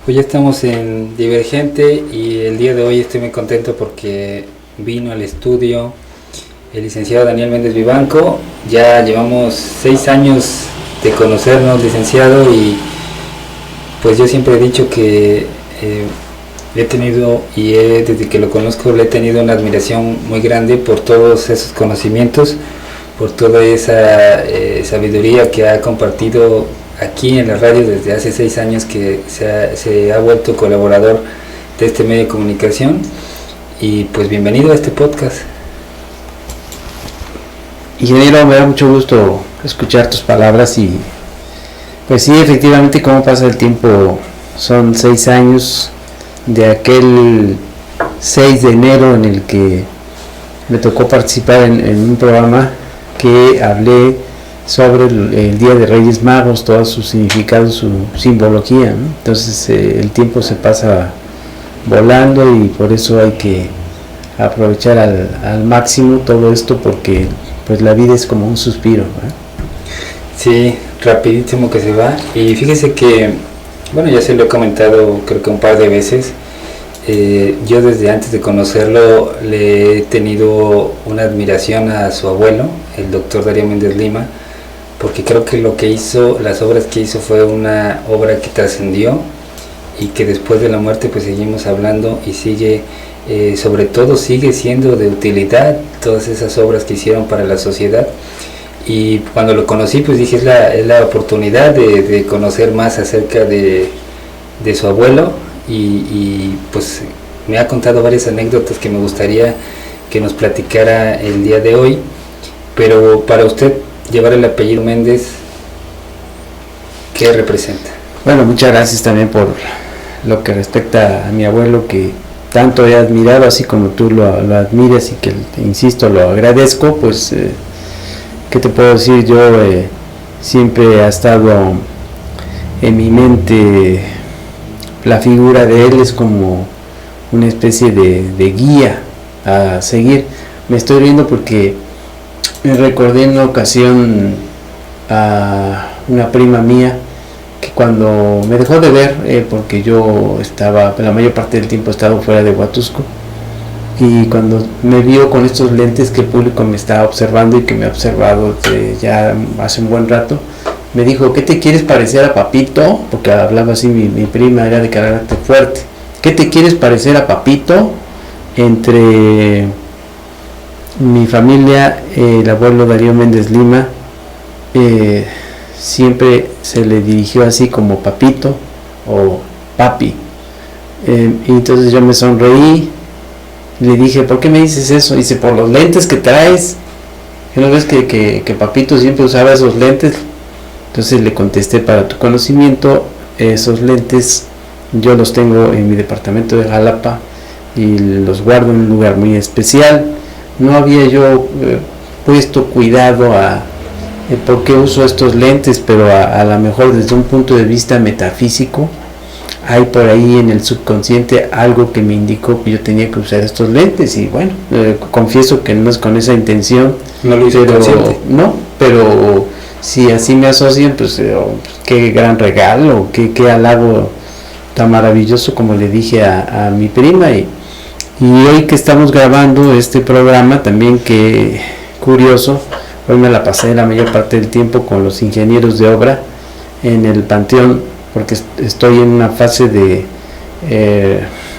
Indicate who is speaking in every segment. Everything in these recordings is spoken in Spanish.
Speaker 1: Pues ya estamos en Divergente y el día de hoy estoy muy contento porque vino al estudio el licenciado Daniel Méndez Vivanco. Ya llevamos 6 años de conocernos, licenciado, y pues yo siempre he dicho que he tenido desde que lo conozco le he tenido una admiración muy grande por todos esos conocimientos, por toda esa sabiduría que ha compartido aquí en la radio desde hace 6 años que se ha vuelto colaborador de este medio de comunicación. Y pues bienvenido a este podcast.
Speaker 2: Ingeniero, me da mucho gusto escuchar tus palabras y pues sí, efectivamente, cómo pasa el tiempo. Son 6 años de aquel 6 de enero en el que me tocó participar en un programa que hablé sobre el Día de Reyes Magos, todo su significado, su simbología, ¿no? Entonces el tiempo se pasa volando y por eso hay que aprovechar al máximo todo esto, porque pues la vida es como un suspiro, ¿no?
Speaker 1: Sí, rapidísimo que se va. Y fíjese que, bueno, ya se lo he comentado creo que un par de veces. Yo desde antes de conocerlo le he tenido una admiración a su abuelo, el doctor Darío Méndez Lima, porque creo que lo que hizo, las obras que hizo, fue una obra que trascendió y que después de la muerte pues seguimos hablando y sigue, sobre todo sigue siendo de utilidad todas esas obras que hicieron para la sociedad. Y cuando lo conocí pues dije es la oportunidad de conocer más acerca de su abuelo y pues me ha contado varias anécdotas que me gustaría que nos platicara el día de hoy. Pero para usted, llevar el apellido Méndez, ¿qué representa?
Speaker 2: Bueno, muchas gracias también por lo que respecta a mi abuelo, que tanto he admirado, así como tú lo admiras, y que, insisto, lo agradezco. Pues, ¿qué te puedo decir? Yo siempre ha estado en mi mente la figura de él, es como una especie de guía a seguir. Me estoy riendo porque me recordé en una ocasión a una prima mía que cuando me dejó de ver, porque yo estaba, la mayor parte del tiempo he estado fuera de Huatusco, y cuando me vio con estos lentes que el público me estaba observando y que me ha observado ya hace un buen rato, me dijo: ¿qué te quieres parecer a Papito? Porque hablaba así, mi prima era de carácter fuerte. ¿Qué te quieres parecer a Papito? Entre mi familia, el abuelo Darío Méndez Lima siempre se le dirigió así como Papito o Papi. Y entonces yo me sonreí y le dije: ¿por qué me dices eso? Dice: por los lentes que traes. ¿Que no ves que Papito siempre usaba esos lentes? Entonces le contesté: para tu conocimiento, esos lentes yo los tengo en mi departamento de Jalapa y los guardo en un lugar muy especial. No había yo puesto cuidado a por qué uso estos lentes, pero a lo mejor desde un punto de vista metafísico hay por ahí en el subconsciente algo que me indicó que yo tenía que usar estos lentes. Y bueno, confieso que no es con esa intención,
Speaker 1: no lo hice consciente.
Speaker 2: No, pero si así me asocian, pues qué gran regalo, qué halago tan maravilloso, como le dije a mi prima. Y hoy que estamos grabando este programa, también, que curioso, hoy me la pasé la mayor parte del tiempo con los ingenieros de obra en el Panteón, porque estoy en una fase de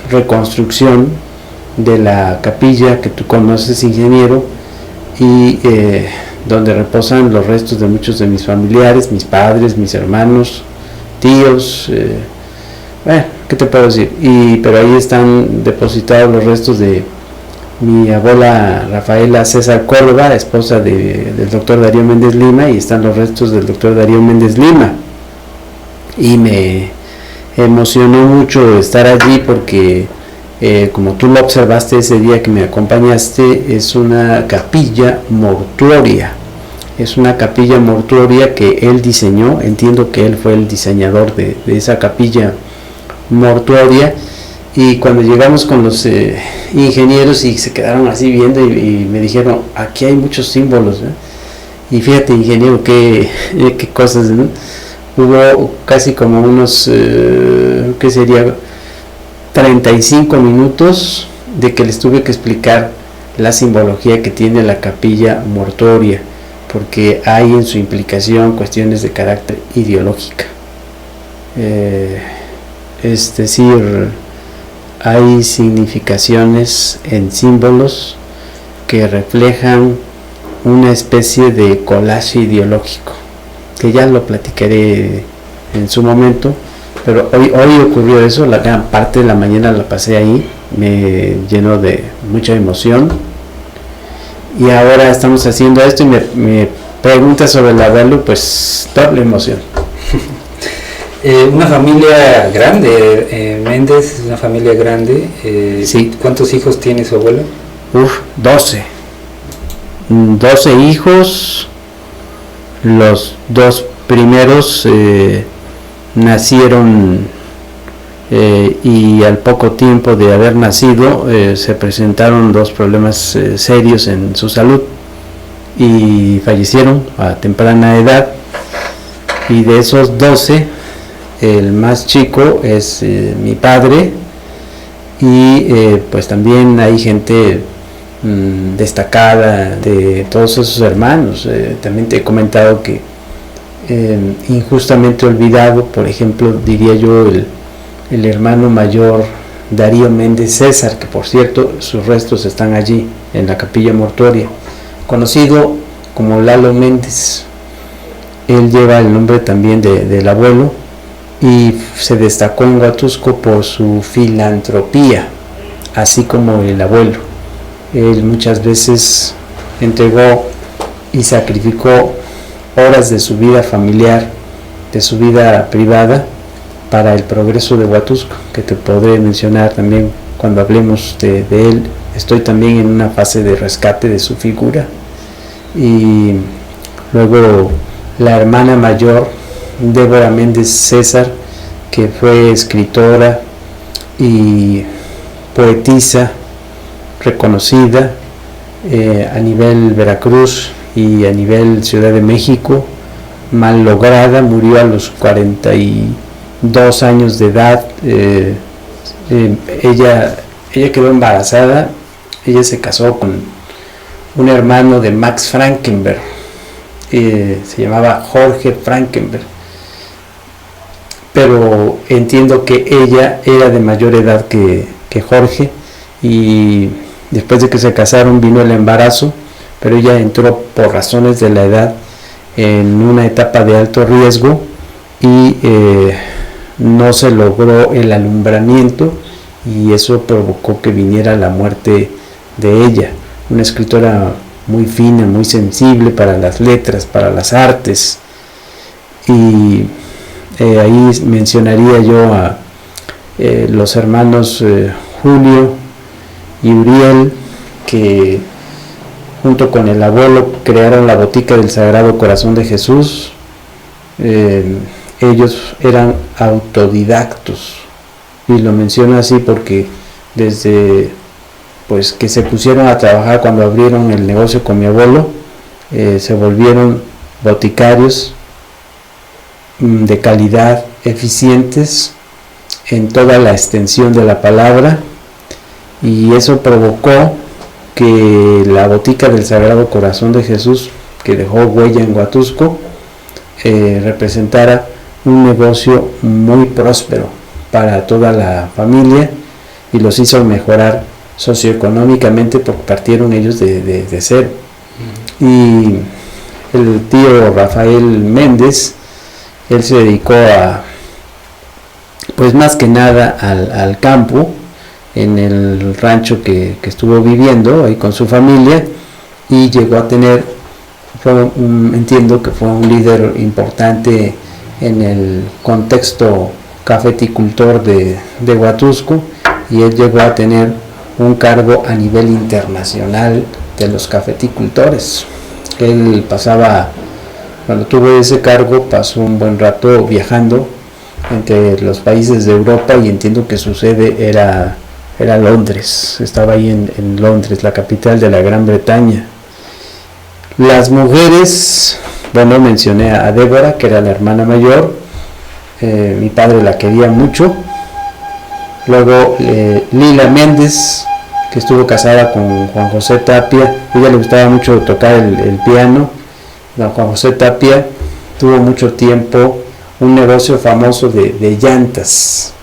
Speaker 2: reconstrucción de la capilla que tú conoces, ingeniero, y donde reposan los restos de muchos de mis familiares, mis padres, mis hermanos, tíos, bueno, ¿qué te puedo decir? Pero ahí están depositados los restos de mi abuela Rafaela César Córdoba, esposa del doctor Darío Méndez Lima, y están los restos del doctor Darío Méndez Lima. Y me emocionó mucho estar allí porque, como tú lo observaste ese día que me acompañaste, es una capilla mortuoria. Es una capilla mortuoria que él diseñó. Entiendo que él fue el diseñador de esa capilla mortuoria. Y cuando llegamos con los ingenieros y se quedaron así viendo y me dijeron: aquí hay muchos símbolos, ¿no? Y fíjate, ingeniero, qué cosas, ¿no? Hubo casi como unos yo que sería 35 minutos de que les tuve que explicar la simbología que tiene la capilla mortuoria, porque hay en su implicación cuestiones de carácter ideológica. Es decir, hay significaciones en símbolos que reflejan una especie de collage ideológico, que ya lo platicaré en su momento, pero hoy ocurrió eso. La gran parte de la mañana la pasé ahí, me llenó de mucha emoción, y ahora estamos haciendo esto y me pregunta sobre el abuelo, pues doble emoción.
Speaker 1: Una familia grande, Méndez, una familia grande.
Speaker 2: Sí.
Speaker 1: ¿Cuántos hijos tiene su abuelo?
Speaker 2: 12 hijos. Los dos primeros nacieron y al poco tiempo de haber nacido se presentaron dos problemas serios en su salud y fallecieron a temprana edad. Y de esos 12, el más chico es mi padre, y pues también hay gente destacada de todos esos hermanos. También te he comentado que injustamente olvidado, por ejemplo, diría yo, el hermano mayor Darío Méndez César, que por cierto sus restos están allí en la capilla mortuoria, conocido como Lalo Méndez. Él lleva el nombre también del abuelo y se destacó en Huatusco por su filantropía, así como el abuelo. Él muchas veces entregó y sacrificó horas de su vida familiar, de su vida privada, para el progreso de Huatusco, que te podré mencionar también cuando hablemos de él. Estoy también en una fase de rescate de su figura. Y luego la hermana mayor, Débora Méndez César, que fue escritora y poetisa reconocida a nivel Veracruz y a nivel Ciudad de México, mal lograda, murió a los 42 años de edad. Ella quedó embarazada. Ella se casó con un hermano de Max Frankenberg, se llamaba Jorge Frankenberg, pero entiendo que ella era de mayor edad que Jorge, y después de que se casaron vino el embarazo, pero ella entró por razones de la edad en una etapa de alto riesgo y no se logró el alumbramiento, y eso provocó que viniera la muerte de ella. Una escritora muy fina, muy sensible para las letras, para las artes, y ahí mencionaría yo a los hermanos Julio y Uriel, que junto con el abuelo crearon la Botica del Sagrado Corazón de Jesús. Ellos eran autodidactos, y lo menciono así porque desde pues que se pusieron a trabajar cuando abrieron el negocio con mi abuelo, se volvieron boticarios de calidad, eficientes en toda la extensión de la palabra, y eso provocó que la Botica del Sagrado Corazón de Jesús, que dejó huella en Huatusco, representara un negocio muy próspero para toda la familia, y los hizo mejorar socioeconómicamente porque partieron ellos de cero. Y el tío Rafael Méndez, él se dedicó a, pues más que nada al campo, en el rancho que estuvo viviendo ahí con su familia, y llegó a tener, entiendo que fue un líder importante en el contexto cafeticultor de Huatusco, y él llegó a tener un cargo a nivel internacional de los cafeticultores. Él pasaba, cuando tuvo ese cargo, pasó un buen rato viajando entre los países de Europa, y entiendo que su sede era Londres. Estaba ahí en Londres, la capital de la Gran Bretaña. Las mujeres, bueno, mencioné a Débora, que era la hermana mayor. Mi padre la quería mucho, Luego Lila Méndez, que estuvo casada con Juan José Tapia. A ella le gustaba mucho tocar el piano. Juan José Tapia tuvo mucho tiempo un negocio famoso de llantas,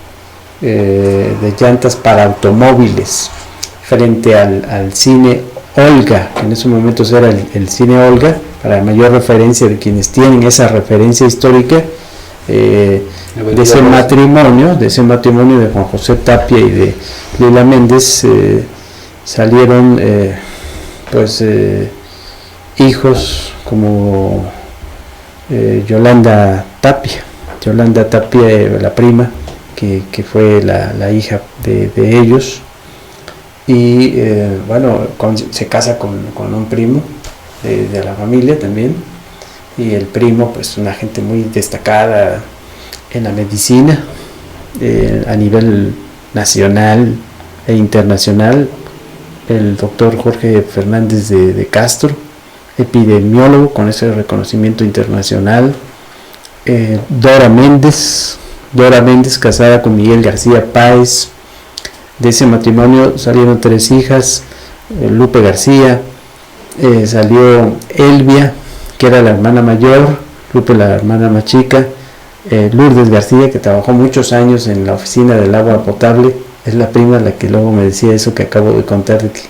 Speaker 2: para automóviles, frente al cine Olga, que en esos momentos era el cine Olga, para mayor referencia de quienes tienen esa referencia histórica, de ese matrimonio de Juan José Tapia y de Lila Méndez, salieron hijos como Yolanda Tapia, la prima, que fue la hija de ellos. Y se casa con un primo de la familia también, y el primo pues una gente muy destacada en la medicina a nivel nacional e internacional, el doctor Jorge Fernández de Castro, epidemiólogo con ese reconocimiento internacional. Dora Méndez, casada con Miguel García Páez. De ese matrimonio salieron 3 hijas, Lupe García, salió Elvia, que era la hermana mayor, Lupe la hermana más chica, Lourdes García, que trabajó muchos años en la oficina del agua potable, es la prima la que luego me decía eso que acabo de contar, de que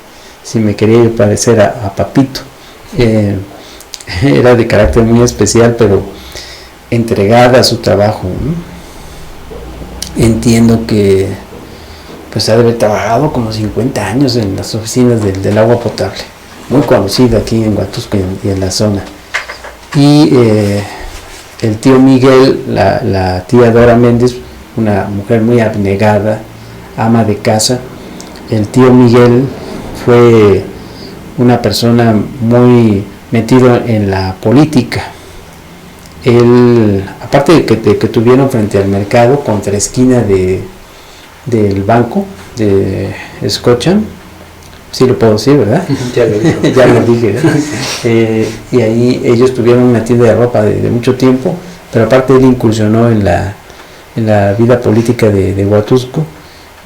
Speaker 2: si me quería yo parecer a Papito. Era de carácter muy especial, pero entregada a su trabajo, ¿no? Entiendo que pues ha de haber trabajado como 50 años en las oficinas del agua potable, muy conocido aquí en Huatusco y en la zona. Y el tío Miguel, la tía Dora Méndez, una mujer muy abnegada, ama de casa. El tío Miguel fue una persona muy metido en la política. Él, aparte de que tuvieron frente al mercado, contra esquina del banco de Scotian, sí lo puedo decir, ¿verdad?
Speaker 1: Ya lo dije.
Speaker 2: Ya lo dije, ¿verdad? Y ahí ellos tuvieron una tienda de ropa de mucho tiempo, pero aparte él incursionó en la vida política de Huatusco,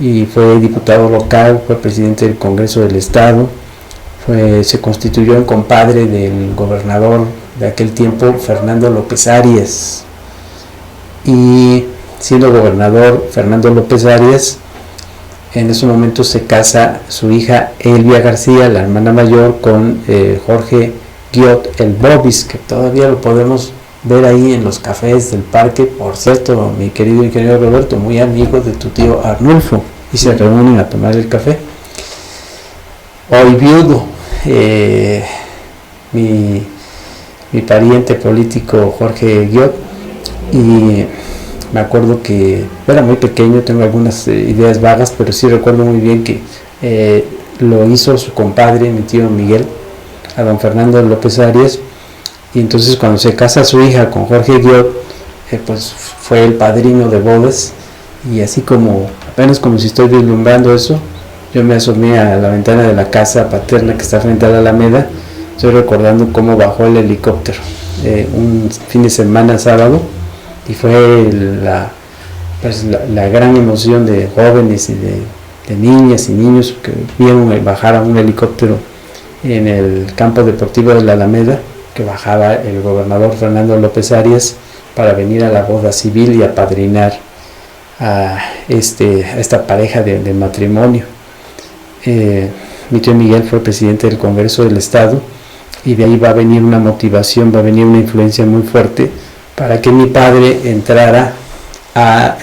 Speaker 2: y fue diputado local, fue presidente del Congreso del Estado, se constituyó en compadre del gobernador de aquel tiempo, Fernando López Arias. Y siendo gobernador Fernando López Arias, en ese momento se casa su hija Elvia García, la hermana mayor, con Jorge Guiot, el Bobis, que todavía lo podemos ver ahí en los cafés del parque. Por cierto, mi querido ingeniero Roberto, muy amigo de tu tío Arnulfo, y se reúnen a tomar el café. Hoy viudo, mi pariente político Jorge Guiot, y me acuerdo que era muy pequeño, tengo algunas ideas vagas, pero sí recuerdo muy bien que lo hizo su compadre, mi tío Miguel, a don Fernando López Arias. Y entonces cuando se casa su hija con Jorge Guiot, pues fue el padrino de bodas. Y así como, apenas como si estoy vislumbrando eso, yo me asomé a la ventana de la casa paterna que está frente a la Alameda. Estoy recordando cómo bajó el helicóptero un fin de semana sábado, y fue la gran emoción de jóvenes y de niñas y niños que vieron bajar a un helicóptero en el campo deportivo de la Alameda, que bajaba el gobernador Fernando López Arias para venir a la boda civil y apadrinar a esta pareja de matrimonio. Mi tío Miguel fue presidente del Congreso del Estado, y de ahí va a venir una motivación, va a venir una influencia muy fuerte para que mi padre entrara a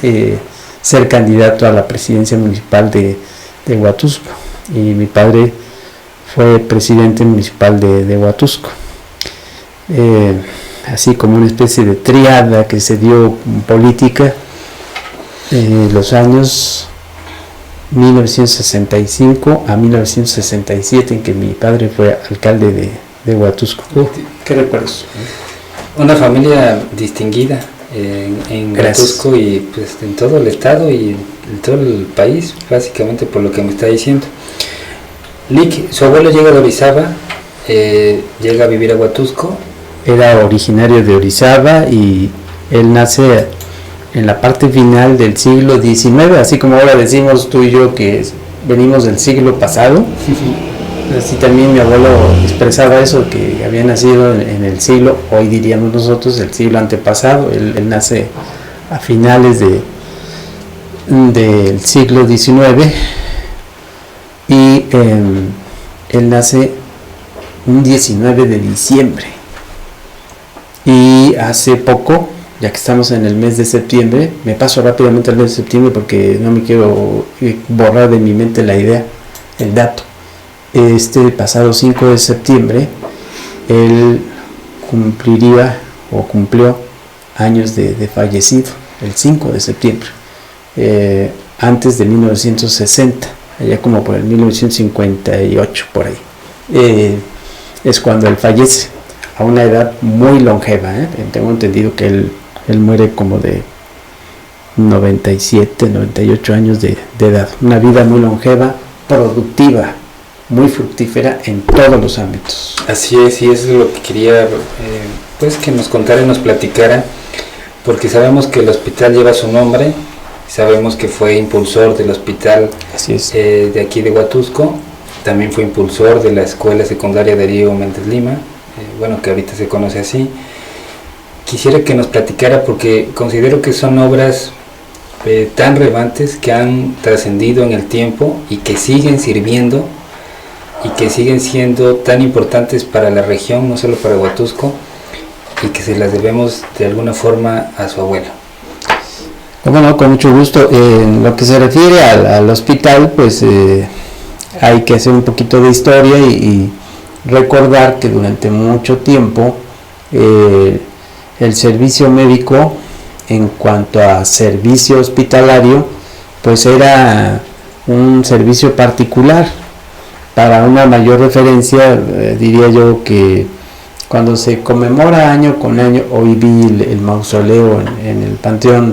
Speaker 2: ser candidato a la presidencia municipal de Huatusco. Y mi padre fue presidente municipal de Huatusco. Así como una especie de triada que se dio política en los años 1965 a 1967, en que mi padre fue alcalde de Huatusco. ¿Qué recuerdos?
Speaker 1: Una familia distinguida en Huatusco, y pues en todo el estado y en todo el país, básicamente, por lo que me está diciendo. Lick, su abuelo llega de Orizaba, llega a vivir a Huatusco.
Speaker 2: Era originario de Orizaba, y él nace en la parte final del siglo XIX, así como ahora decimos tú y yo que venimos del siglo pasado. Así también mi abuelo expresaba eso, que había nacido en el siglo, hoy diríamos nosotros, el siglo antepasado. Él nace a finales del siglo XIX y él nace un 19 de diciembre. Y hace poco, ya que estamos en el mes de septiembre, me paso rápidamente al mes de septiembre porque no me quiero borrar de mi mente la idea, el dato. Este pasado 5 de septiembre, él cumplió años de fallecido, el 5 de septiembre, antes de 1960, allá como por el 1958, por ahí, es cuando él fallece, a una edad muy longeva. Tengo entendido que él muere como de 97, 98 años de edad, una vida muy longeva, productiva, muy fructífera en todos los ámbitos.
Speaker 1: Así es, y eso es lo que quería pues que nos contara y nos platicara, porque sabemos que el hospital lleva su nombre, sabemos que fue impulsor del hospital.
Speaker 2: Así es.
Speaker 1: De aquí de Huatusco, también fue impulsor de la escuela secundaria Darío Méndez Lima, bueno, que ahorita se conoce así. Quisiera que nos platicara, porque considero que son obras tan relevantes que han trascendido en el tiempo y que siguen sirviendo y que siguen siendo tan importantes para la región, no solo para Huatusco, y que se las debemos de alguna forma a su abuelo.
Speaker 2: Bueno, con mucho gusto. En lo que se refiere al hospital, pues hay que hacer un poquito de historia y recordar que durante mucho tiempo el servicio médico, en cuanto a servicio hospitalario, pues era un servicio particular. Para una mayor referencia, diría yo que cuando se conmemora año con año, hoy vi el mausoleo en el panteón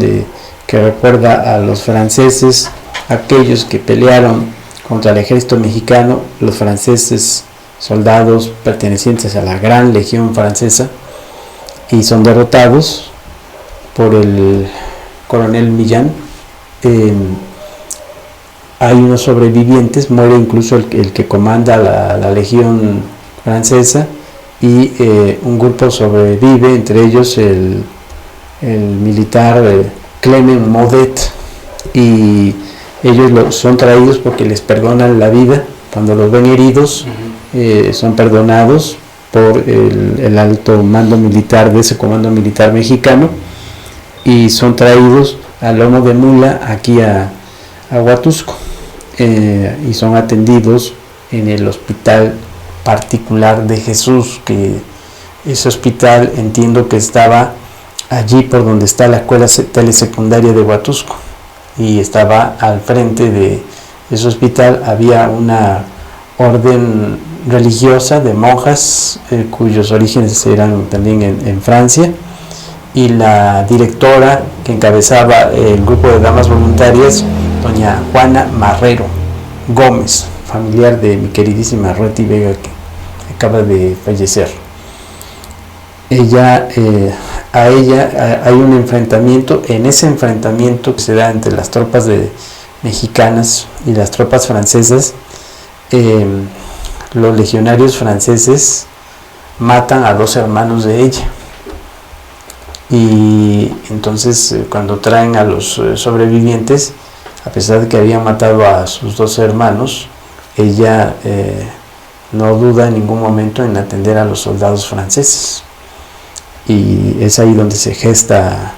Speaker 2: que recuerda a los franceses, aquellos que pelearon contra el ejército mexicano, los franceses, soldados pertenecientes a la Gran Legión Francesa, y son derrotados por el coronel Millán. Hay unos sobrevivientes, muere incluso el que comanda la Legión Francesa, y un grupo sobrevive, entre ellos el militar Clement Maudet, y ellos son traídos porque les perdonan la vida. Cuando los ven heridos, son perdonados por el alto mando militar de ese comando militar mexicano, y son traídos a lomo de mula aquí a Huatusco. Y son atendidos en el hospital particular de Jesús, que ese hospital entiendo que estaba allí por donde está la escuela telesecundaria de Huatusco, y estaba al frente de ese hospital. Había una orden religiosa de monjas cuyos orígenes eran también en Francia, y la directora que encabezaba el grupo de damas voluntarias, doña Juana Marrero Gómez, familiar de mi queridísima Reti Vega, que acaba de fallecer. A ella hay un enfrentamiento. En ese enfrentamiento que se da entre las tropas mexicanas y las tropas francesas, los legionarios franceses matan a 2 hermanos de ella, y entonces cuando traen a los sobrevivientes, a pesar de que habían matado a sus 2 hermanos, ella no duda en ningún momento en atender a los soldados franceses, y es ahí donde se gesta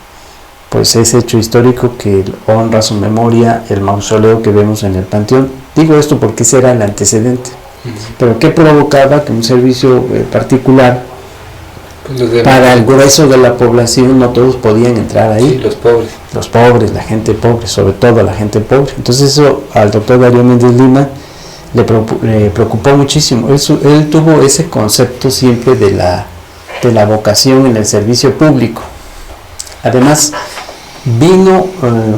Speaker 2: pues ese hecho histórico que honra su memoria, el mausoleo que vemos en el panteón. Digo esto porque ese era el antecedente. Pero ¿qué provocaba? Que un servicio particular, pues para el grueso de la población, no todos podían entrar ahí.
Speaker 1: Sí, los pobres,
Speaker 2: la gente pobre, sobre todo la gente pobre. Entonces eso al doctor Darío Méndez Lima le preocupó muchísimo. Él tuvo ese concepto siempre de la vocación en el servicio público. Además, vino,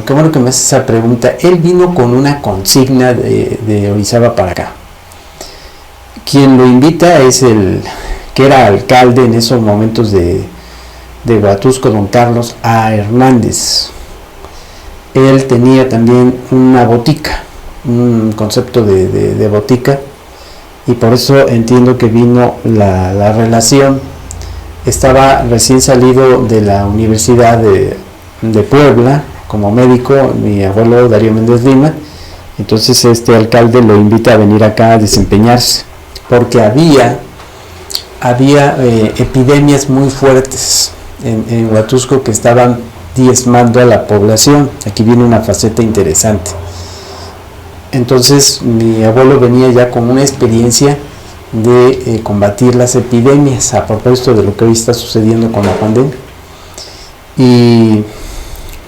Speaker 2: qué bueno que me haces esa pregunta, él vino con una consigna de Orizaba para acá. Quien lo invita es el que era alcalde en esos momentos de Huatusco, don Carlos A. Hernández. él tenía también una botica, un concepto de botica, y por eso entiendo que vino la relación. Estaba recién salido de la Universidad de Puebla como médico, mi abuelo Darío Méndez Lima. Entonces este alcalde lo invita a venir acá a desempeñarse, porque había epidemias muy fuertes en Huatusco que estaban diezmando a la población. Aquí viene una faceta interesante. Entonces mi abuelo venía ya con una experiencia de combatir las epidemias, a propósito de lo que hoy está sucediendo con la pandemia. Y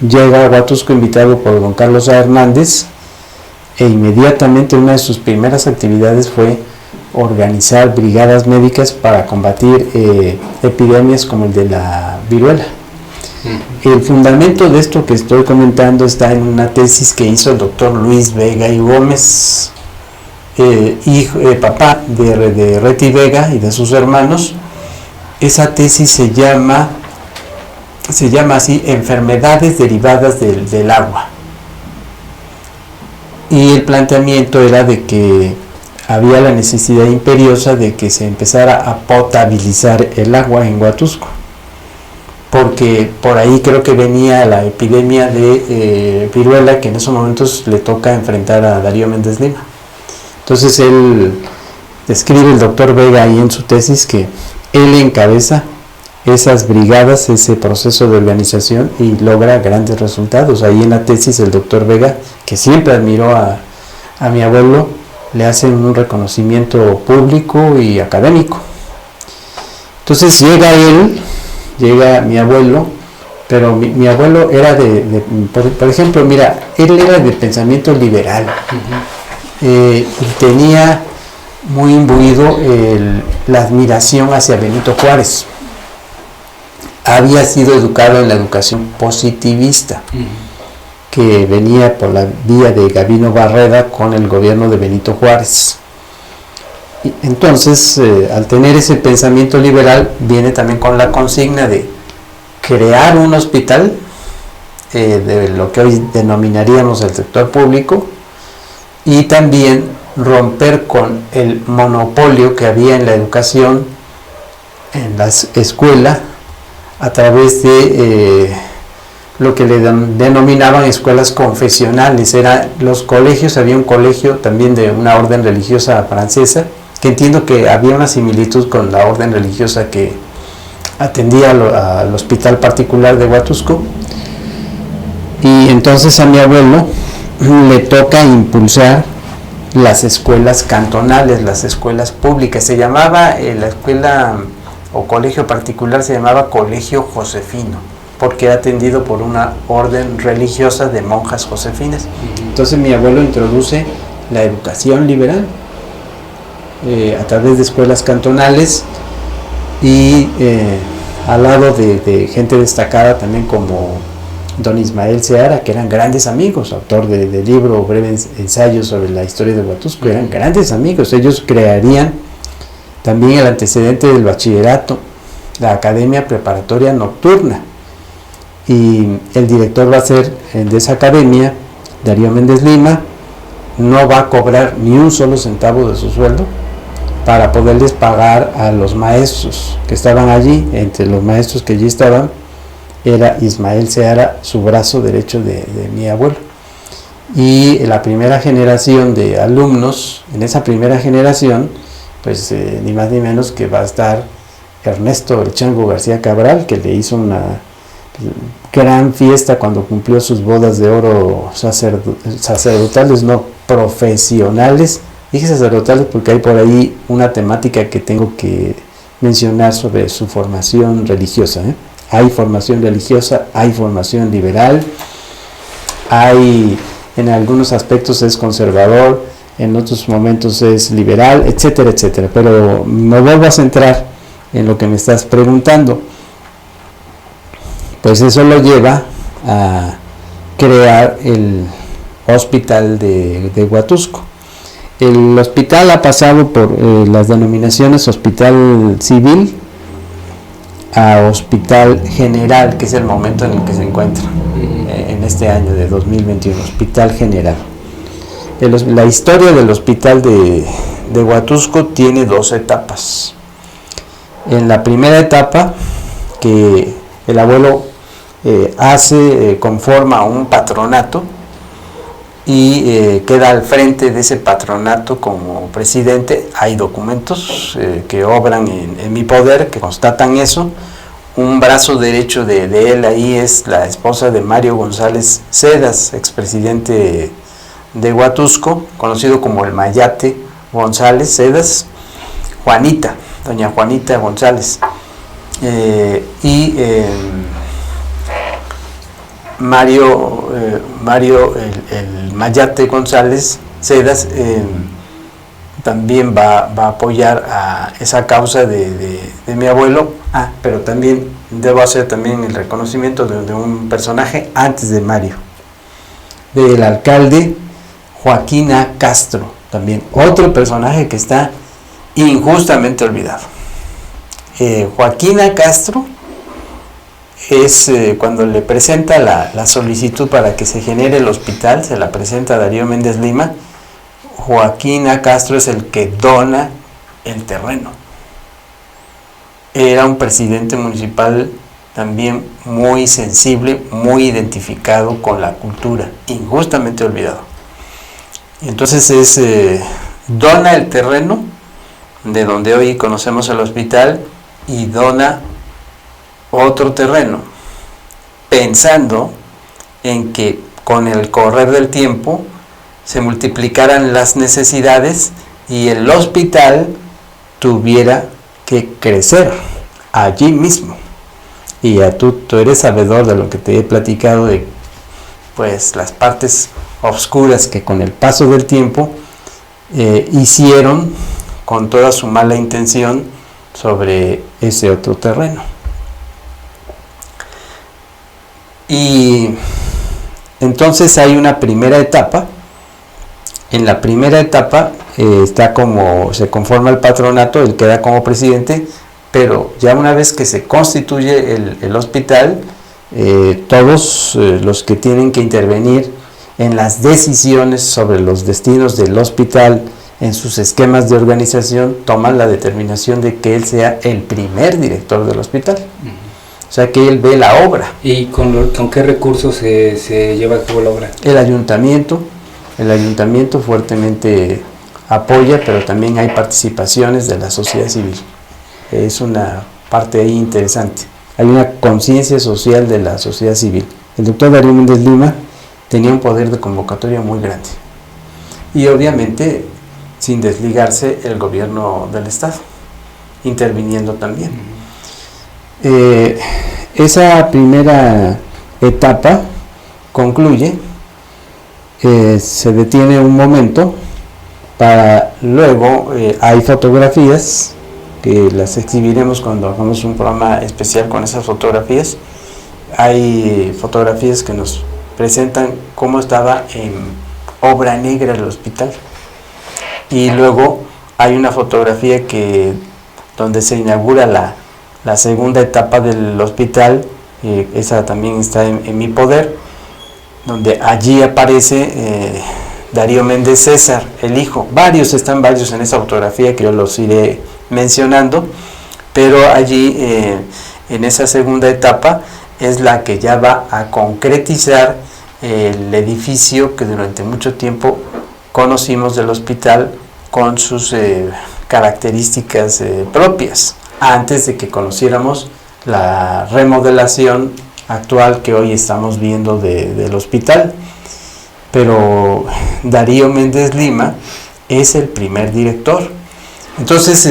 Speaker 2: llega a Huatusco invitado por don Carlos A. Hernández, e inmediatamente una de sus primeras actividades fue organizar brigadas médicas para combatir epidemias como el de la viruela. El fundamento de esto que estoy comentando está en una tesis que hizo el doctor Luis Vega y Gómez, papá de Reti Vega y de sus hermanos. Esa tesis se llama así, enfermedades derivadas del agua. Y el planteamiento era de que había la necesidad imperiosa de que se empezara a potabilizar el agua en Huatusco, porque por ahí creo que venía la epidemia de viruela, que en esos momentos le toca enfrentar a Darío Méndez Lima. Entonces él describe, el doctor Vega, ahí en su tesis, que él encabeza esas brigadas, ese proceso de organización, y logra grandes resultados. Ahí en la tesis el doctor Vega, que siempre admiró a mi abuelo, le hacen un reconocimiento público y académico. Entonces llega mi abuelo, pero mi abuelo era por ejemplo, mira, él era de pensamiento liberal. Y tenía muy imbuido la admiración hacia Benito Juárez. Había sido educado en la educación positivista, que venía por la vía de Gabino Barreda con el gobierno de Benito Juárez. Y entonces, al tener ese pensamiento liberal, viene también con la consigna de crear un hospital, de lo que hoy denominaríamos el sector público, y también romper con el monopolio que había en la educación, en las escuelas, a través de lo que le denominaban escuelas confesionales. Eran los colegios, había un colegio también de una orden religiosa francesa, que entiendo que había una similitud con la orden religiosa que atendía al hospital particular de Huatusco. Y entonces a mi abuelo le toca impulsar las escuelas cantonales, las escuelas públicas. Se llamaba la escuela o colegio particular, se llamaba Colegio Josefino, porque era atendido por una orden religiosa de monjas josefinas. Entonces mi abuelo introduce la educación liberal a través de escuelas cantonales, y al lado de gente destacada también como don Ismael Seara, que eran grandes amigos, autor del libro Breves Ensayos sobre la historia de Huatusco. Eran grandes amigos. Ellos crearían también el antecedente del bachillerato, la Academia Preparatoria Nocturna, y el director va a ser de esa academia Darío Méndez Lima. No va a cobrar ni un solo centavo de su sueldo para poderles pagar a los maestros que estaban allí. Entre los maestros que allí estaban era Ismael Seara, su brazo derecho de mi abuelo. Y la primera generación de alumnos, en esa primera generación, pues ni más ni menos que va a estar Ernesto El Chango García Cabral, que le hizo una gran fiesta cuando cumplió sus bodas de oro sacerdotales, no profesionales. Dije sacerdotales porque hay por ahí una temática que tengo que mencionar sobre su formación religiosa. Hay formación religiosa, hay formación liberal, hay, en algunos aspectos es conservador, en otros momentos es liberal, etcétera, etcétera. Pero me vuelvo a centrar en lo que me estás preguntando. Pues eso lo lleva a crear el hospital de Huatusco. El hospital ha pasado por las denominaciones hospital civil, a Hospital General, que es el momento en el que se encuentra en este año de 2021, Hospital General. La historia del hospital de Huatusco tiene 2 etapas. En la primera etapa, que el abuelo conforma un patronato y queda al frente de ese patronato como presidente. Hay documentos que obran en mi poder que constatan eso. Un brazo derecho de él ahí es la esposa de Mario González Cedas, expresidente de Huatusco, conocido como el Mayate González Cedas, doña Juanita González, Mario el Mayate González Cedas también va a apoyar a esa causa de mi abuelo. Pero también debo hacer también el reconocimiento de un personaje antes de Mario, del alcalde Joaquín A. Castro, también otro personaje que está injustamente olvidado. Joaquín A. Castro es cuando le presenta la solicitud para que se genere el hospital, se la presenta a Darío Méndez Lima. Joaquín A. Castro es el que dona el terreno. Era un presidente municipal también muy sensible, muy identificado con la cultura, injustamente olvidado. Entonces dona el terreno de donde hoy conocemos el hospital y dona otro terreno, pensando en que con el correr del tiempo se multiplicaran las necesidades y el hospital tuviera que crecer allí mismo. Y ya tú eres sabedor de lo que te he platicado de pues las partes oscuras que con el paso del tiempo hicieron con toda su mala intención sobre ese otro terreno. Y entonces hay una primera etapa. En la primera etapa se conforma el patronato, él queda como presidente, pero ya una vez que se constituye el hospital, todos los que tienen que intervenir en las decisiones sobre los destinos del hospital, en sus esquemas de organización, toman la determinación de que él sea el primer director del hospital. O sea, que él ve la obra.
Speaker 1: ¿Y con qué recursos se lleva a cabo la obra?
Speaker 2: El ayuntamiento fuertemente apoya, pero también hay participaciones de la sociedad civil. Es una parte ahí interesante. Hay una conciencia social de la sociedad civil. El doctor Darío Méndez Lima tenía un poder de convocatoria muy grande. Y obviamente sin desligarse el gobierno del Estado, interviniendo también. Esa primera etapa concluye, se detiene un momento, para luego hay fotografías que las exhibiremos cuando hagamos un programa especial con esas fotografías. Hay fotografías que nos presentan cómo estaba en obra negra el hospital, y luego hay una fotografía donde se inaugura la segunda etapa del hospital, esa también está en mi poder, donde allí aparece Darío Méndez César, el hijo. Están varios en esa fotografía que yo los iré mencionando, pero allí en esa segunda etapa es la que ya va a concretizar el edificio que durante mucho tiempo conocimos del hospital con sus características propias, antes de que conociéramos la remodelación actual que hoy estamos viendo del hospital. Pero Darío Méndez Lima es el primer director. Entonces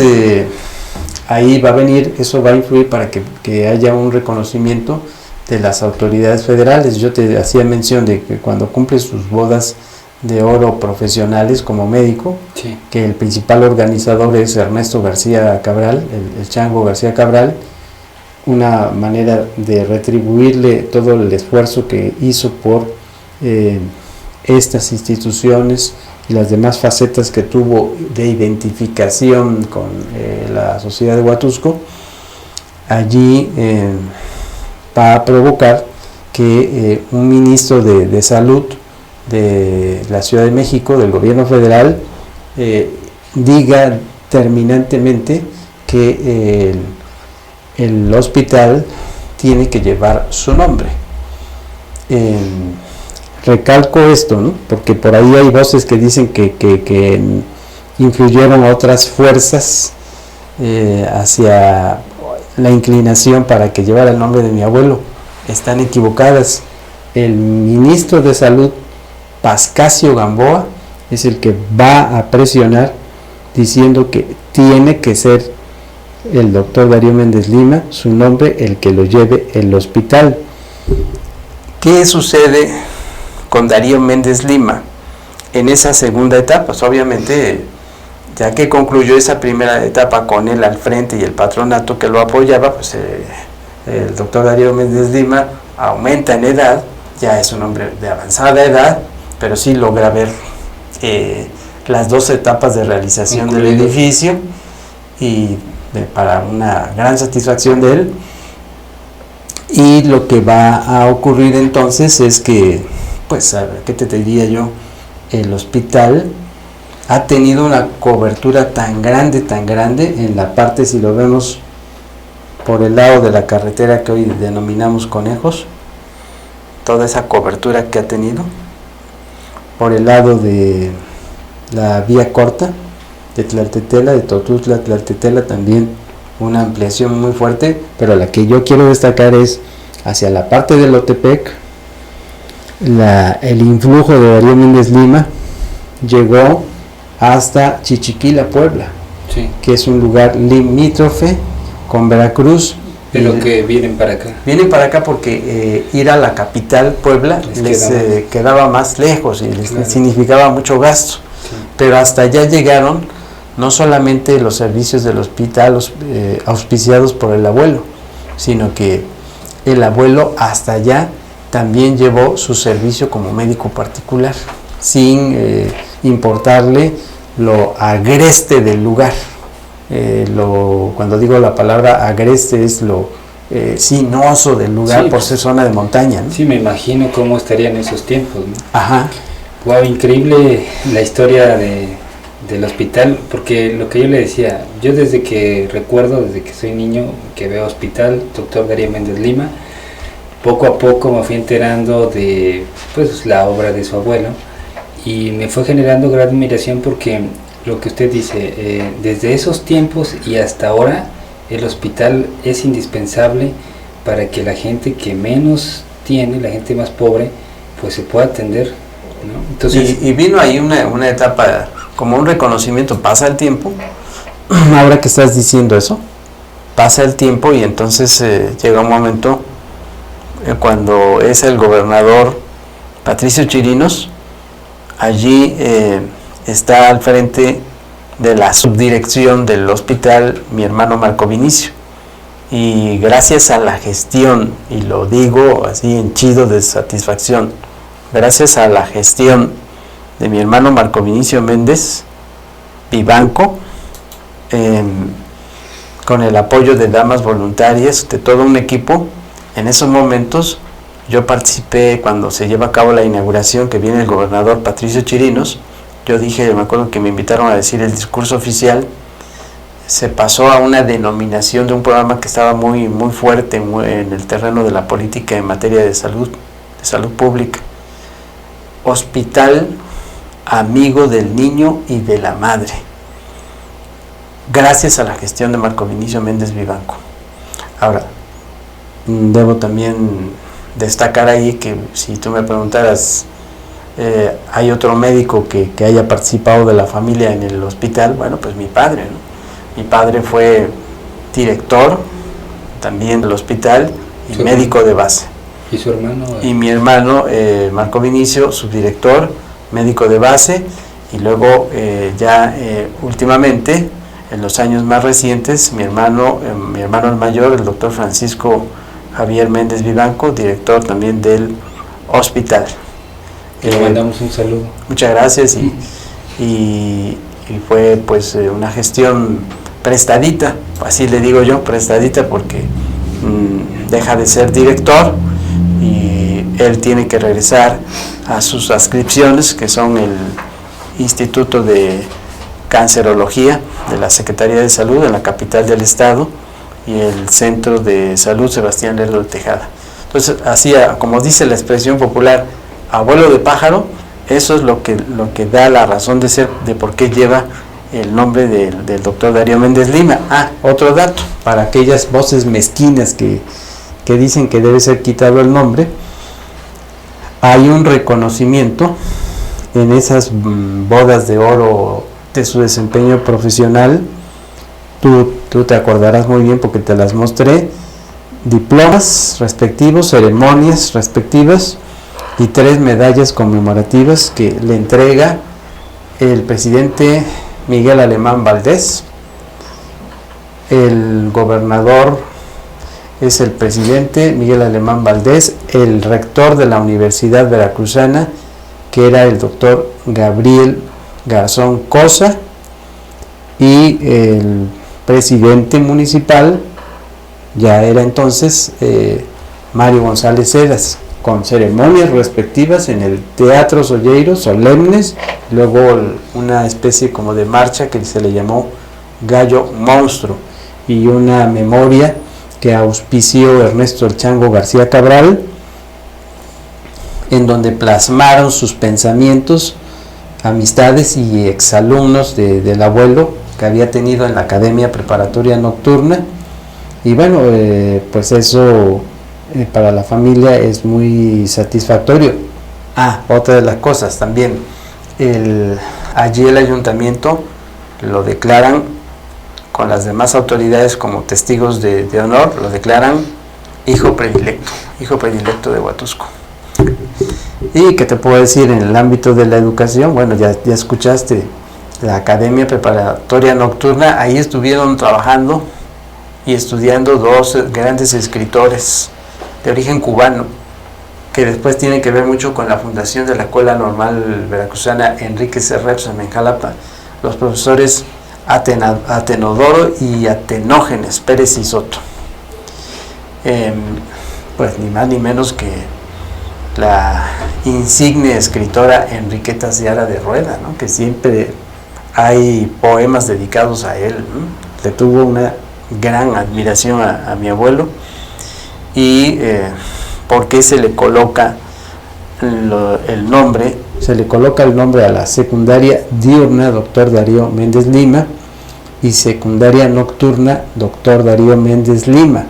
Speaker 2: ahí va a venir, eso va a influir para que haya un reconocimiento de las autoridades federales. Yo te hacía mención de que cuando cumple sus bodas de oro profesionales como médico,
Speaker 1: sí,
Speaker 2: que el principal organizador es Ernesto García Cabral, el Chango García Cabral. Una manera de retribuirle todo el esfuerzo que hizo por estas instituciones y las demás facetas que tuvo de identificación con la sociedad de Huatusco. allí va a provocar que un ministro de Salud de la Ciudad de México, del gobierno federal, diga terminantemente que el hospital tiene que llevar su nombre. Recalco esto, ¿no? Porque por ahí hay voces que dicen que influyeron otras fuerzas hacia la inclinación para que llevara el nombre de mi abuelo. Están equivocadas. El ministro de Salud, Pascasio Gamboa, es el que va a presionar diciendo que tiene que ser el doctor Darío Méndez Lima, su nombre, el que lo lleve el hospital. ¿Qué sucede con Darío Méndez Lima en esa segunda etapa? Pues obviamente, ya que concluyó esa primera etapa con él al frente y el patronato que lo apoyaba, pues el doctor Darío Méndez Lima aumenta en edad, ya es un hombre de avanzada edad, pero sí logra ver las dos etapas de realización del edificio, y para una gran satisfacción de él. Y lo que va a ocurrir entonces es que, pues, ¿qué te diría yo? El hospital ha tenido una cobertura tan grande en la parte, si lo vemos por el lado de la carretera que hoy denominamos Conejos, toda esa cobertura que ha tenido, por el lado de la vía corta de Tlaltetela, de Totutla a Tlaltetela, también una ampliación muy fuerte, pero la que yo quiero destacar es hacia la parte de Lotepec. El influjo de Darío Méndez Lima llegó hasta Chichiquila, Puebla,
Speaker 1: sí,
Speaker 2: que es un lugar limítrofe con Veracruz.
Speaker 1: Pero que vienen para acá.
Speaker 2: Vienen para acá porque ir a la capital, Puebla, les quedaba más lejos y les significaba mucho gasto. Sí. Pero hasta allá llegaron no solamente los servicios del hospital auspiciados por el abuelo, sino que el abuelo hasta allá también llevó su servicio como médico particular, sin importarle lo agreste del lugar. Cuando digo la palabra agreste es lo sinuoso del lugar, sí, por ser zona de montaña, ¿no?
Speaker 1: Sí, me imagino cómo estaría en esos tiempos, ¿no?
Speaker 2: Ajá.
Speaker 1: Wow, increíble la historia del hospital, porque lo que yo le decía, yo desde que recuerdo, desde que soy niño, que veo hospital, doctor Darío Méndez Lima, poco a poco me fui enterando de, pues, la obra de su abuelo, y me fue generando gran admiración porque lo que usted dice, desde esos tiempos y hasta ahora, el hospital es indispensable para que la gente que menos tiene, la gente más pobre, pues se pueda atender, ¿no? Entonces,
Speaker 2: y vino ahí una etapa como un reconocimiento. Pasa el tiempo, ahora que estás diciendo eso, pasa el tiempo y entonces llega un momento cuando es el gobernador Patricio Chirinos, allí está al frente de la subdirección del hospital mi hermano Marco Vinicio, y gracias a la gestión, y lo digo así henchido de satisfacción, gracias a la gestión de mi hermano Marco Vinicio Méndez Vivanco, con el apoyo de damas voluntarias, de todo un equipo, en esos momentos yo participé cuando se lleva a cabo la inauguración, que viene el gobernador Patricio Chirinos. Yo dije, me acuerdo que me invitaron a decir el discurso oficial, se pasó a una denominación de un programa que estaba muy fuerte en el terreno de la política en materia de salud pública. Hospital Amigo del Niño y de la Madre, gracias a la gestión de Marco Vinicio Méndez Vivanco. Ahora, debo también destacar ahí que si tú me preguntaras, hay otro médico que haya participado de la familia en el hospital, bueno, pues mi padre, ¿no? Mi padre fue director también del hospital y médico de base.
Speaker 1: ¿Y su hermano?
Speaker 2: Y mi hermano, Marco Vinicio, subdirector, médico de base, y luego últimamente, en los años más recientes, mi hermano el mayor, el doctor Francisco Javier Méndez Vivanco, director también del hospital.
Speaker 1: Le mandamos un saludo.
Speaker 2: Muchas gracias, y fue pues una gestión prestadita, así le digo yo, prestadita, porque deja de ser director y él tiene que regresar a sus adscripciones, que son el Instituto de Cancerología de la Secretaría de Salud en la capital del estado y el Centro de Salud Sebastián Lerdo de Tejada. Entonces, así como dice la expresión popular, abuelo de pájaro, eso es lo que da la razón de ser, de por qué lleva el nombre del doctor Darío Méndez Lima. Otro dato, para aquellas voces mezquinas que dicen que debe ser quitado el nombre, hay un reconocimiento en esas bodas de oro de su desempeño profesional. Tú te acordarás muy bien porque te las mostré, diplomas respectivos, ceremonias respectivas y 3 medallas conmemorativas que le entrega el presidente Miguel Alemán Valdés. El gobernador es el presidente Miguel Alemán Valdés, el rector de la Universidad Veracruzana, que era el doctor Gabriel Garzón Cosa, y el presidente municipal ya era entonces Mario González Cedas, con ceremonias respectivas en el Teatro Solleiro, solemnes, luego una especie como de marcha que se le llamó Gallo Monstruo, y una memoria que auspició Ernesto El Chango García Cabral, en donde plasmaron sus pensamientos, amistades y exalumnos del abuelo que había tenido en la Academia Preparatoria Nocturna. Y bueno, pues eso para la familia es muy satisfactorio. Otra de las cosas también, allí el ayuntamiento lo declaran con las demás autoridades como testigos de honor, lo declaran hijo predilecto de Huatusco. Y qué te puedo decir en el ámbito de la educación, bueno, ya escuchaste la Academia Preparatoria Nocturna, ahí estuvieron trabajando y estudiando 2 grandes escritores de origen cubano, que después tienen que ver mucho con la fundación de la Escuela Normal Veracruzana Enrique C. Repsamen en Jalapa, los profesores Atenodoro y Atenógenes Pérez y Soto. Pues ni más ni menos que la insigne escritora Enriqueta Seara de Rueda, ¿no? Que siempre hay poemas dedicados a él, ¿no? Le tuvo una gran admiración a mi abuelo. Y ¿por qué se le coloca el nombre? Se le coloca el nombre a la secundaria diurna Dr. Darío Méndez Lima y secundaria nocturna Dr. Darío Méndez Lima.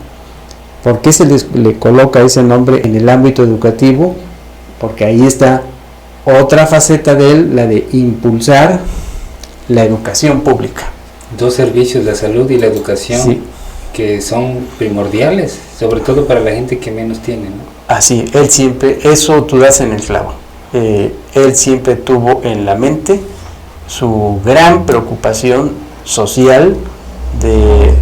Speaker 2: ¿Por qué se le coloca ese nombre en el ámbito educativo? Porque ahí está otra faceta de él, la de impulsar la educación pública.
Speaker 1: 2 servicios, la salud y la educación, sí, que son primordiales, sobre todo para la gente que menos tiene, ¿no?
Speaker 2: Así, él siempre, eso tú das en el clavo, él siempre tuvo en la mente su gran preocupación social de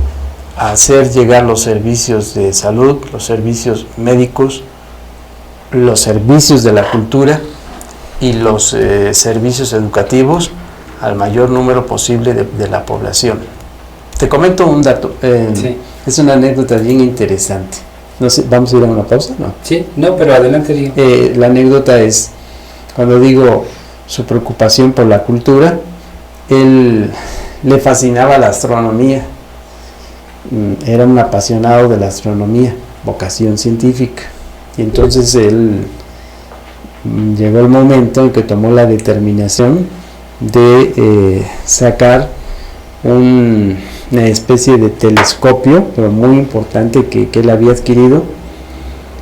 Speaker 2: hacer llegar los servicios de salud, los servicios médicos, los servicios de la cultura y los servicios educativos al mayor número posible de la población. Te comento un dato,
Speaker 1: sí.
Speaker 2: Es una anécdota bien interesante. No sé, ¿vamos a ir a una pausa? No.
Speaker 1: Sí, no, pero adelante, digo.
Speaker 2: La anécdota es, cuando digo su preocupación por la cultura, él le fascinaba la astronomía, era un apasionado de la astronomía, vocación científica, y entonces él llegó el momento en que tomó la determinación de sacar una especie de telescopio, pero muy importante, que él había adquirido.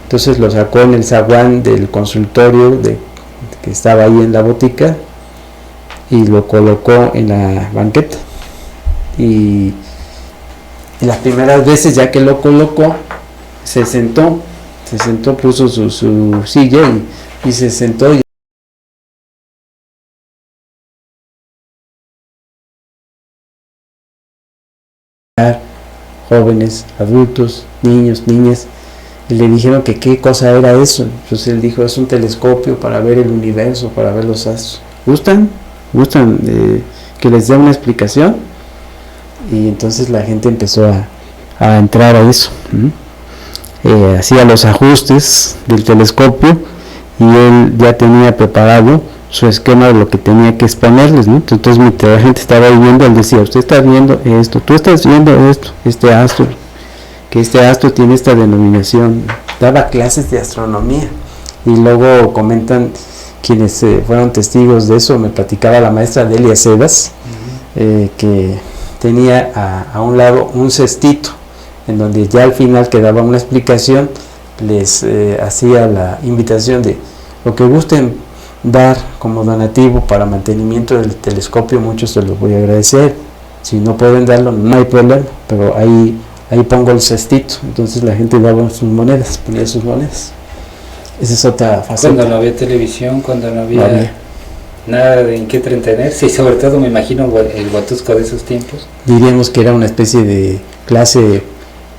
Speaker 2: Entonces lo sacó en el zaguán del consultorio que estaba ahí en la botica y lo colocó en la banqueta. Y las primeras veces, ya que lo colocó, se sentó, puso su silla y se sentó. Jóvenes, adultos, niños, niñas, y le dijeron que qué cosa era eso. Entonces él dijo: es un telescopio para ver el universo, para ver los astros. ¿Gustan que les dé una explicación? y entonces la gente empezó a entrar a eso. Hacía los ajustes del telescopio y él ya tenía preparado su esquema de lo que tenía que exponerles, ¿no? Entonces mientras la gente estaba ahí viendo, él decía, usted está viendo esto, tú estás viendo esto, este astro tiene esta denominación. Daba clases de astronomía y luego comentan quienes fueron testigos de eso, me platicaba la maestra Delia Sebas, que tenía a un lado un cestito en donde ya al final que daba una explicación les hacía la invitación de lo que gusten dar como donativo para mantenimiento del telescopio, muchos se los voy a agradecer, si no pueden darlo no hay problema, pero ahí pongo el cestito. Entonces la gente daba sus monedas, ponía sus monedas. Esa es otra faceta.
Speaker 1: Cuando no había televisión, cuando no había nada en qué entretenerse, y sobre todo me imagino el Huatusco de esos tiempos.
Speaker 2: Diríamos que era una especie de clase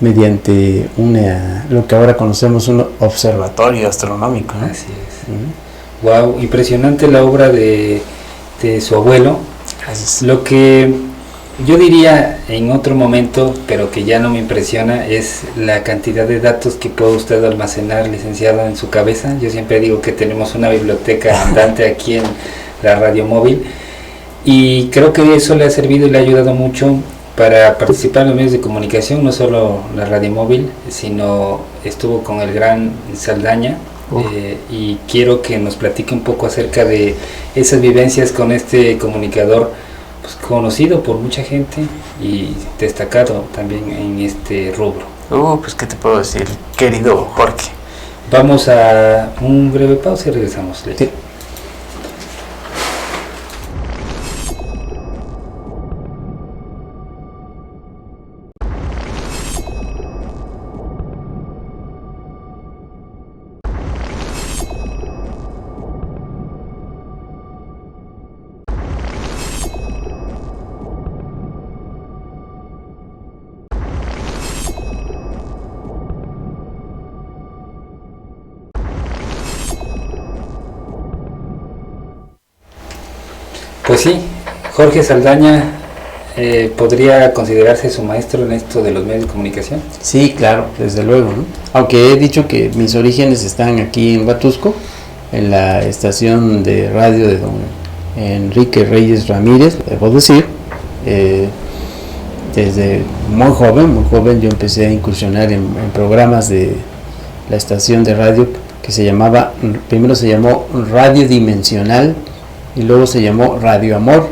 Speaker 2: mediante lo que ahora conocemos un observatorio astronómico, ¿no?
Speaker 1: Así es. Wow, impresionante la obra de su abuelo.
Speaker 2: Gracias.
Speaker 1: Lo que yo diría en otro momento, pero que ya no me impresiona, es la cantidad de datos que puede usted almacenar, licenciado, en su cabeza. Yo siempre digo que tenemos una biblioteca andante aquí en la radio móvil, y creo que eso le ha servido y le ha ayudado mucho para participar en los medios de comunicación, no solo la radio móvil, sino estuvo con el gran Saldaña. Y quiero que nos platique un poco acerca de esas vivencias con este comunicador, pues, conocido por mucha gente y destacado también en este rubro.
Speaker 2: Pues qué te puedo decir, querido Jorge.
Speaker 1: Vamos a un breve pausa y regresamos.
Speaker 2: Sí.
Speaker 1: Pues sí, Jorge Saldaña podría considerarse su maestro en esto de los medios de comunicación.
Speaker 2: Sí, claro, desde luego, ¿no? Aunque he dicho que mis orígenes están aquí en Huatusco, en la estación de radio de don Enrique Reyes Ramírez, debo decir. Desde muy joven yo empecé a incursionar en programas de la estación de radio que primero se llamó Radio Dimensional y luego se llamó Radio Amor,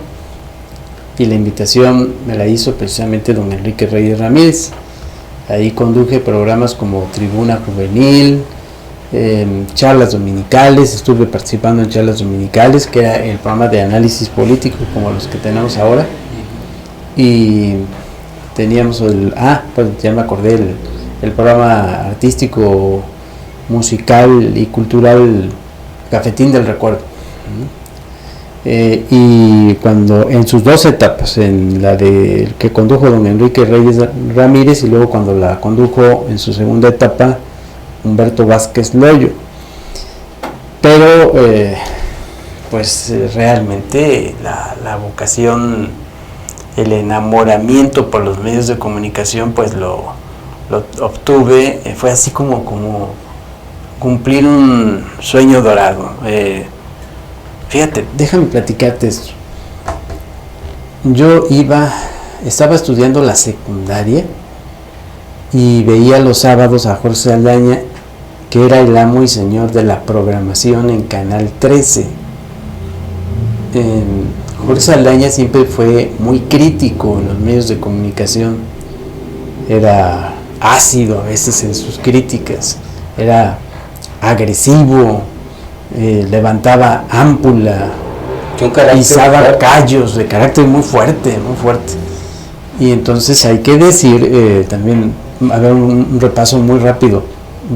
Speaker 2: y la invitación me la hizo precisamente don Enrique Reyes Ramírez. Ahí conduje programas como Tribuna Juvenil, charlas dominicales, estuve participando en charlas dominicales, que era el programa de análisis político como los que tenemos ahora, y teníamos pues ya me acordé, el programa artístico, musical y cultural Cafetín del Recuerdo. Y cuando en sus dos etapas, en la de que condujo don Enrique Reyes Ramírez y luego cuando la condujo en su segunda etapa Humberto Vázquez Loyo, pero pues realmente la vocación, el enamoramiento por los medios de comunicación pues lo obtuve, fue así como cumplir un sueño dorado. Fíjate, déjame platicarte esto. Yo estaba estudiando la secundaria y veía los sábados a Jorge Saldaña, que era el amo y señor de la programación en Canal 13. Jorge Saldaña siempre fue muy crítico en los medios de comunicación. Era ácido a veces en sus críticas, era agresivo, levantaba ámpula, pisaba callos, de carácter muy fuerte. Y entonces hay que decir, también, a ver, un repaso muy rápido,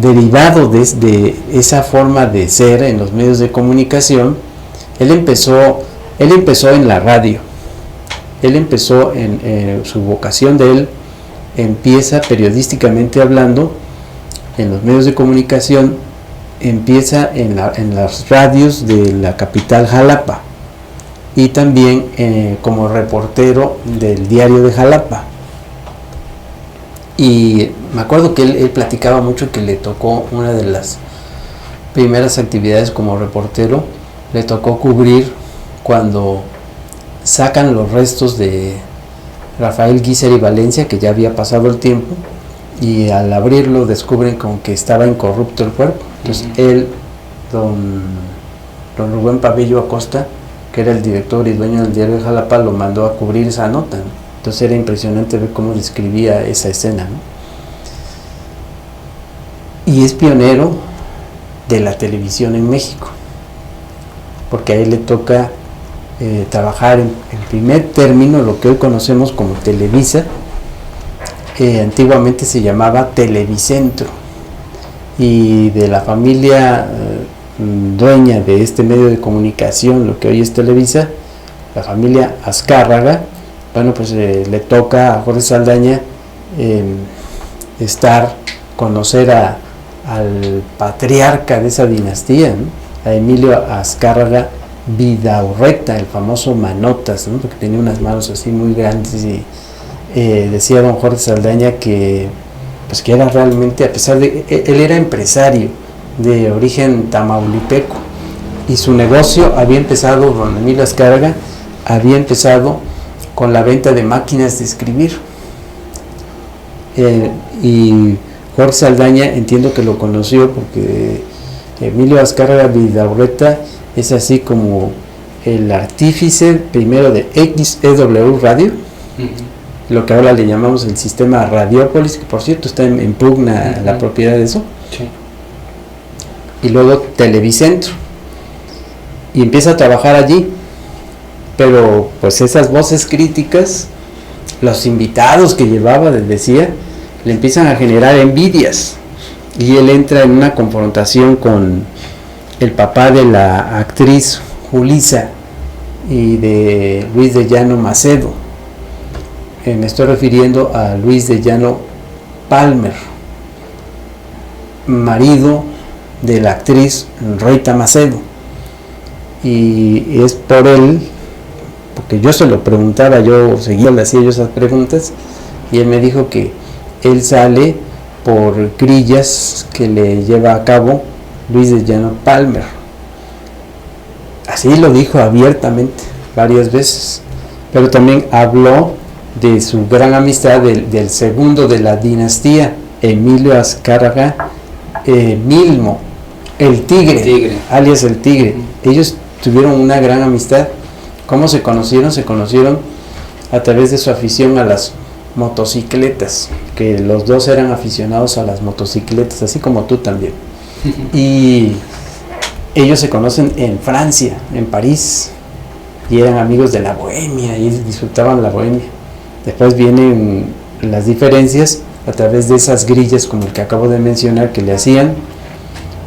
Speaker 2: derivado de esa forma de ser en los medios de comunicación, él empezó en la radio. Él empezó en su vocación de él, empieza periodísticamente hablando en los medios de comunicación, empieza en las radios de la capital Jalapa, y también como reportero del Diario de Jalapa. Y me acuerdo que él platicaba mucho que le tocó una de las primeras actividades como reportero, le tocó cubrir cuando sacan los restos de Rafael Guízar y Valencia, que ya había pasado el tiempo, y al abrirlo descubren como que estaba incorrupto el cuerpo. Entonces él, don Rubén Pabello Acosta, que era el director y dueño del Diario de Jalapa, lo mandó a cubrir esa nota, ¿no? Entonces era impresionante ver cómo describía esa escena, ¿no? Y es pionero de la televisión en México, porque a él le toca trabajar en primer término lo que hoy conocemos como Televisa. Antiguamente se llamaba Televicentro, y de la familia dueña de este medio de comunicación, lo que hoy es Televisa, la familia Azcárraga. Bueno, pues le toca a Jorge Saldaña conocer al patriarca de esa dinastía, ¿no? A Emilio Azcárraga Vidaurreta, el famoso Manotas, ¿no? Porque tenía unas manos así muy grandes, y decía don Jorge Saldaña que pues que era realmente, a pesar de él era empresario de origen tamaulipeco, y su negocio había empezado, don Emilio Azcárraga había empezado con la venta de máquinas de escribir, y Jorge Saldaña entiendo que lo conoció porque Emilio Azcárraga Vidaurreta es así como el artífice primero de XEW Radio, lo que ahora le llamamos el sistema Radiópolis, que por cierto está en pugna la propiedad de eso, y luego Televicentro, y empieza a trabajar allí. Pero pues esas voces críticas, los invitados que llevaba, les decía, le empiezan a generar envidias, y él entra en una confrontación con el papá de la actriz Julisa y de Luis de Llano Macedo. Me estoy refiriendo a Luis de Llano Palmer, marido de la actriz Rita Macedo, y es por él, porque yo se lo preguntaba, yo seguía, le hacía yo esas preguntas, y él me dijo que él sale por grillas que le lleva a cabo Luis de Llano Palmer. Así lo dijo abiertamente varias veces, pero también habló de su gran amistad del segundo de la dinastía, Emilio Azcárraga Milmo, el tigre, alias el Tigre. Ellos tuvieron una gran amistad. ¿Cómo se conocieron? Se conocieron a través de su afición a las motocicletas, que los dos eran aficionados a las motocicletas, así como tú también. Y ellos se conocen en Francia, en París, y eran amigos de la bohemia, y disfrutaban la bohemia. Después vienen las diferencias a través de esas grillas, como el que acabo de mencionar, que le hacían.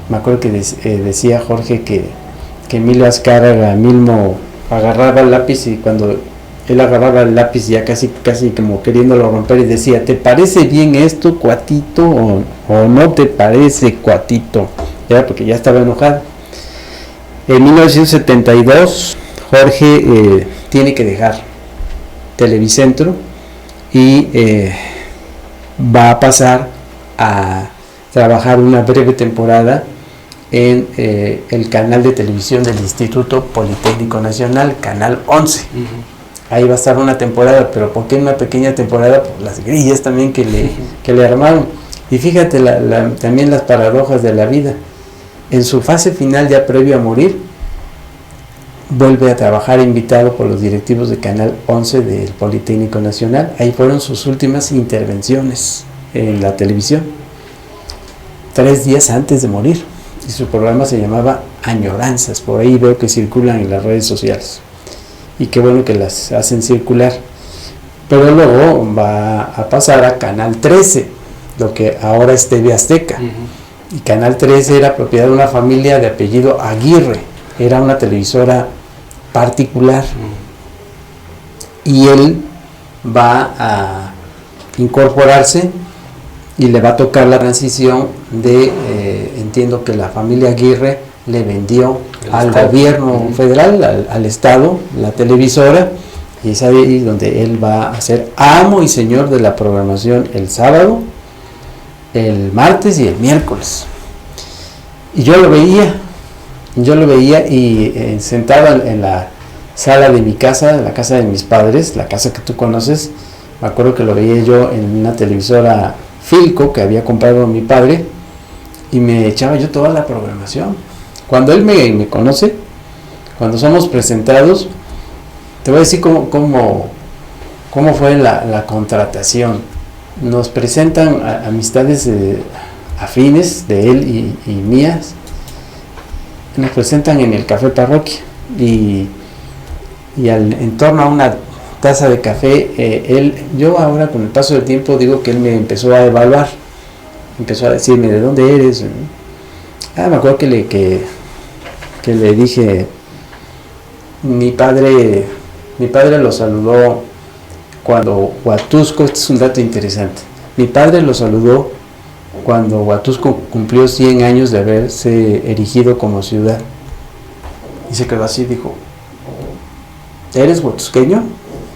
Speaker 2: Me acuerdo que decía Jorge que Emilio Azcárraga Milmo agarraba el lápiz, y cuando él agarraba el lápiz ya casi como queriéndolo romper, y decía: ¿te parece bien esto, cuatito, o no te parece, cuatito? Era porque ya estaba enojado. En 1972 Jorge tiene que dejar Televicentro y va a pasar a trabajar una breve temporada en el canal de televisión del Instituto Politécnico Nacional, Canal 11. Ahí va a estar una temporada, pero ¿por qué una pequeña temporada? Por las grillas también que le armaron. Y fíjate también las paradojas de la vida. En su fase final, ya previo a morir, vuelve a trabajar invitado por los directivos de Canal 11 del Politécnico Nacional. Ahí fueron sus últimas intervenciones en la televisión, 3 días antes de morir. Y su programa se llamaba Añoranzas. Por ahí veo que circulan en las redes sociales, y qué bueno que las hacen circular. Pero luego va a pasar a Canal 13, lo que ahora es TV Azteca. Y Canal 13 era propiedad de una familia de apellido Aguirre, era una televisora particular, y él va a incorporarse y le va a tocar la transición de, entiendo que la familia Aguirre le vendió al
Speaker 1: Estado.
Speaker 2: gobierno federal, al Estado, la televisora, y es ahí donde él va a ser amo y señor de la programación el sábado, el martes y el miércoles. Y yo lo veía y sentado en la sala de mi casa, en la casa de mis padres, la casa que tú conoces. Me acuerdo que lo veía yo en una televisora Philco que había comprado mi padre, y me echaba yo toda la programación. Cuando él me conoce, cuando somos presentados, te voy a decir cómo fue la contratación. Nos presentan amistades afines de él y mías. Nos presentan en el Café Parroquia, y en torno a una taza de café, yo ahora con el paso del tiempo digo que él me empezó a evaluar, empezó a decirme de dónde eres. Me acuerdo que le dije, mi padre lo saludó cuando Huatusco, este es un dato interesante, mi padre lo saludó cuando Huatusco cumplió 100 años de haberse erigido como ciudad, y se quedó así, dijo, ¿eres huatusqueño?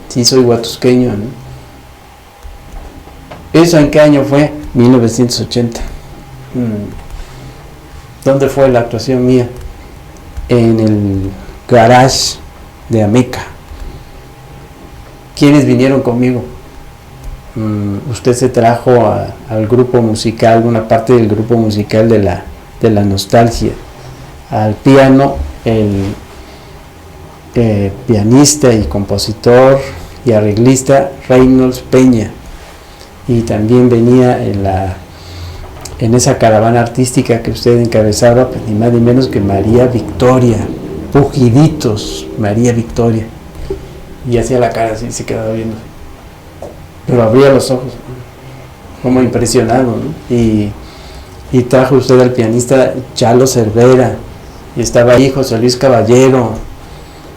Speaker 2: Sí, soy huatusqueño, ¿no? ¿Eso en qué año fue? 1980. ¿Dónde fue la actuación mía? En el garage de Ameca. ¿Quiénes vinieron conmigo? Usted se trajo al grupo musical, una parte del grupo musical de la nostalgia. Al piano, el pianista y compositor y arreglista Reynolds Peña, y también venía en esa caravana artística que usted encabezaba, pues, ni más ni menos que María Victoria, Pujiditos, María Victoria, y hacía la cara así, se quedaba viendo, pero abría los ojos como impresionado, ¿no? Y trajo usted al pianista Chalo Cervera, y estaba ahí José Luis Caballero,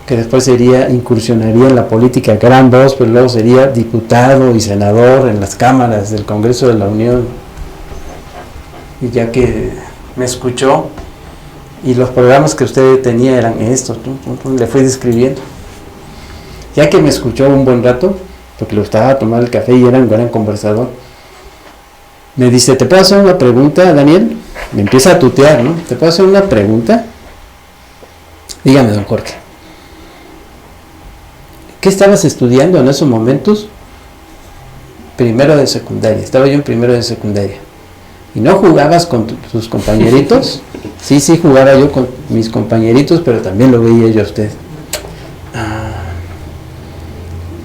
Speaker 2: que después incursionaría en la política a gran voz, pero luego sería diputado y senador en las cámaras del Congreso de la Unión. Y ya que me escuchó, y los programas que usted tenía eran estos, le fui describiendo. Ya que me escuchó un buen rato, porque lo estaba tomando el café y era un gran conversador, me dice, ¿te puedo hacer una pregunta, Daniel? Me empieza a tutear, ¿no? ¿Te puedo hacer una pregunta? Dígame, don Jorge. ¿Qué estabas estudiando en esos momentos? Primero de secundaria. Estaba yo en primero de secundaria. ¿Y no jugabas con tus compañeritos? Sí, jugaba yo con mis compañeritos, pero también lo veía yo a usted.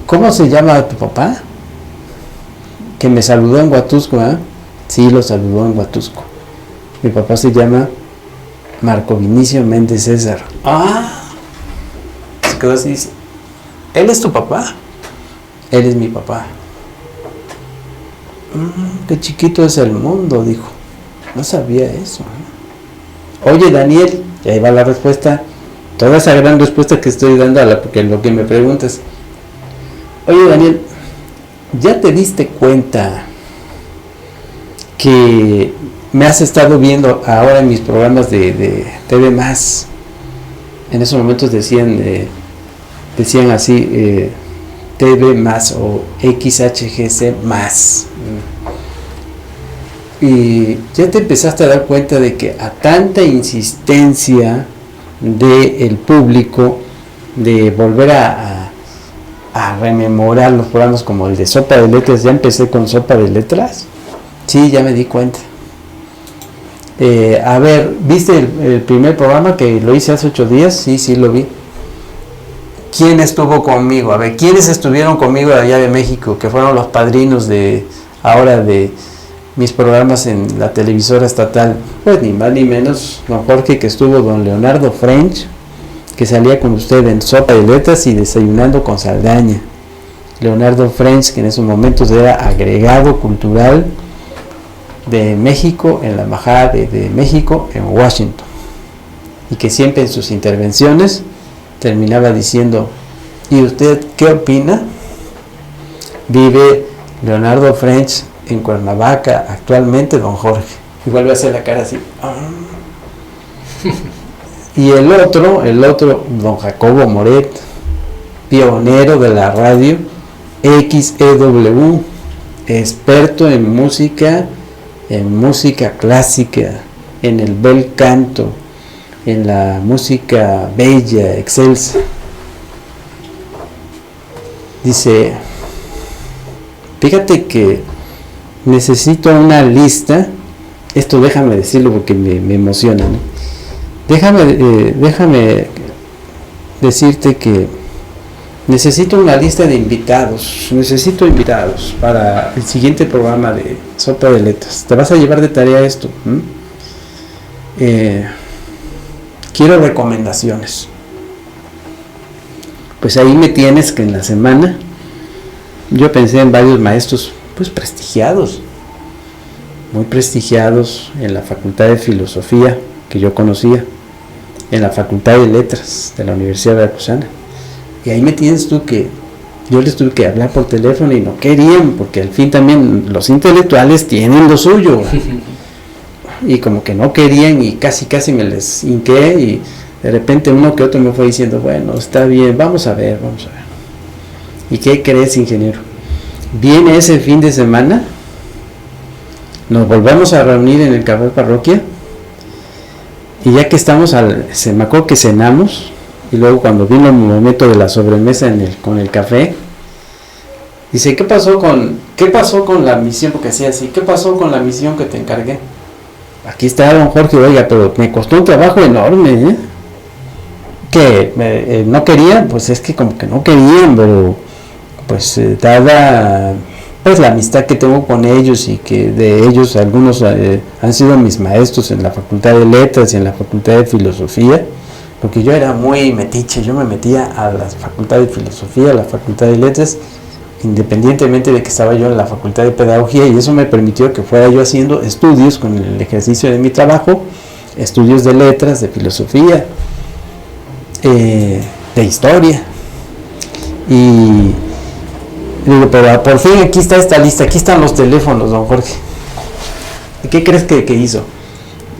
Speaker 2: ¿Cómo se llama tu papá? Que me saludó en Huatusco, ¿eh? Sí, lo saludó en Huatusco. Mi papá se llama Marco Vinicio Méndez César. Se quedó así, dice, ¿él es tu papá? Él es mi papá. Qué chiquito es el mundo, dijo. No sabía eso, ¿eh? Oye, Daniel, y ahí va la respuesta, toda esa gran respuesta que estoy dando a porque lo que me preguntas. Oye, Daniel, ¿ya te diste cuenta que me has estado viendo ahora en mis programas de TV Más? En esos momentos decían así, TV Más o XHGC Más. Y ya te empezaste a dar cuenta de que a tanta insistencia del público de volver a rememorar los programas como el de Sopa de Letras, ya empecé con Sopa de Letras. Sí, ya me di cuenta. A ver, ¿viste el primer programa que lo hice hace 8 días? Sí, lo vi. ¿Quién estuvo conmigo? A ver, ¿quiénes estuvieron conmigo de allá de México? Que fueron los padrinos de mis programas en la televisora estatal. Pues ni más ni menos, don Jorge, que estuvo don Leonardo French, que salía con usted en Sopa de Letras y Desayunando con Saldaña. Leonardo French, que en esos momentos era agregado cultural de México en la Embajada de México en Washington, y que siempre en sus intervenciones terminaba diciendo, ¿y usted qué opina? Vive Leonardo French en Cuernavaca actualmente, don Jorge. Y vuelve a hacer la cara así. Y el otro, don Jacobo Moret, pionero de la radio XEW, experto en música clásica, en el bel canto, en la música bella, excelsa. Dice, fíjate que necesito una lista, esto déjame decirlo porque me emociona, ¿no? Déjame decirte que necesito una lista de invitados, para el siguiente programa de Sopa de Letras. Te vas a llevar de tarea esto. Quiero recomendaciones. Pues ahí me tienes que en la semana yo pensé en varios maestros pues prestigiados, muy prestigiados en la Facultad de Filosofía que yo conocía, en la Facultad de Letras de la Universidad Veracruzana. Y ahí me tienes tú que yo les tuve que hablar por teléfono y no querían, porque al fin también los intelectuales tienen lo suyo. Y como que no querían y casi me les hinqué y de repente uno que otro me fue diciendo, bueno, está bien, vamos a ver. ¿Y qué crees, ingeniero? Viene ese fin de semana, nos volvemos a reunir en el Café Parroquia y ya que estamos, se me acuerdo que cenamos y luego cuando vino el momento de la sobremesa con el café, dice, ¿qué pasó con la misión? Porque hacía así, ¿qué pasó con la misión que te encargué? Aquí está don Jorge, oiga, pero me costó un trabajo enorme, que no querían, pues es que como que no querían, pero pues dada pues la amistad que tengo con ellos y que de ellos algunos han sido mis maestros en la Facultad de Letras y en la Facultad de Filosofía, porque yo era muy metiche, yo me metía a la Facultad de Filosofía, a la Facultad de Letras, independientemente de que estaba yo en la Facultad de Pedagogía, y eso me permitió que fuera yo haciendo estudios con el ejercicio de mi trabajo, estudios de letras, de filosofía, de historia. Y digo, pero por fin aquí está esta lista, aquí están los teléfonos, don Jorge. ¿Y qué crees que hizo?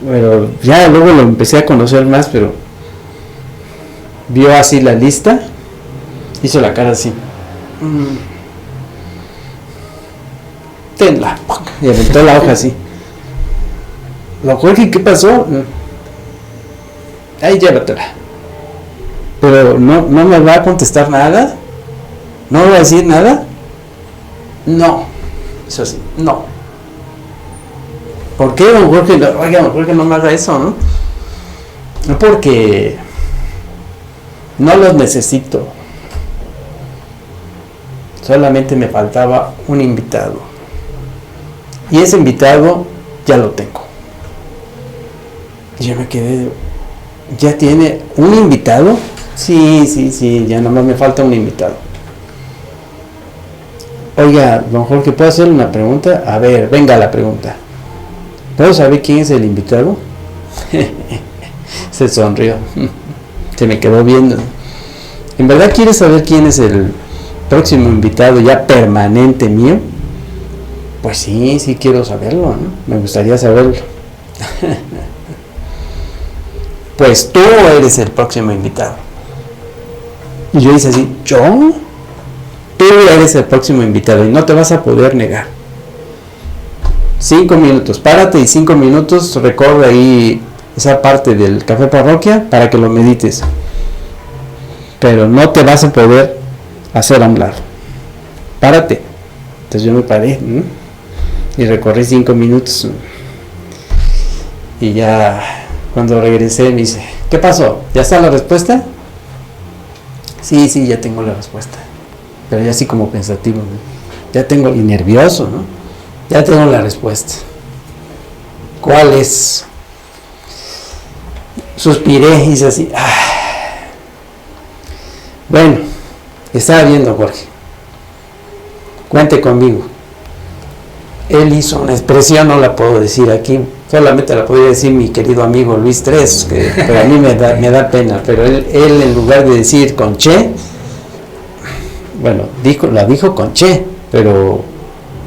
Speaker 2: Bueno, ya luego lo empecé a conocer más, pero vio así la lista, hizo la cara así. Tenla, y aventó la hoja así. Don Jorge, ¿qué pasó? Ahí llévatela. Pero no me va a contestar nada, no me va a decir nada. No, eso sí, no. ¿Por qué, don Jorge? Oiga, don Jorge, no me haga eso, ¿no? No, porque no los necesito. Solamente me faltaba un invitado. Y ese invitado ya lo tengo. Y yo me quedé, ¿ya tiene un invitado? Sí, ya nomás me falta un invitado. Oiga, don Jorge, ¿puedo hacerle una pregunta? A ver, venga la pregunta. ¿Puedo saber quién es el invitado? Se sonrió. Se me quedó viendo. ¿En verdad quieres saber quién es el próximo invitado ya permanente mío? Pues sí quiero saberlo, ¿no? Me gustaría saberlo. Pues tú eres el próximo invitado. Y yo hice así, ¿yo? Tú eres el próximo invitado y no te vas a poder negar. 5 minutos, párate y 5 minutos recorre ahí esa parte del Café Parroquia para que lo medites. Pero no te vas a poder hacer a un lado. Párate. Entonces yo me paré, ¿no? Y recorrí 5 minutos. Y ya cuando regresé me dice, ¿qué pasó? ¿Ya está la respuesta? Sí, ya tengo la respuesta. Pero ya así como pensativo, ¿no? Ya tengo, y nervioso, ¿no? Ya tengo la respuesta. ¿Cuál es? Suspiré y hice así. Bueno, estaba viendo, Jorge. Cuente conmigo. Él hizo una expresión, no la puedo decir aquí, solamente la podría decir mi querido amigo Luis Tres, pero a mí me da pena, pero él en lugar de decir con che, bueno, la dijo con che, pero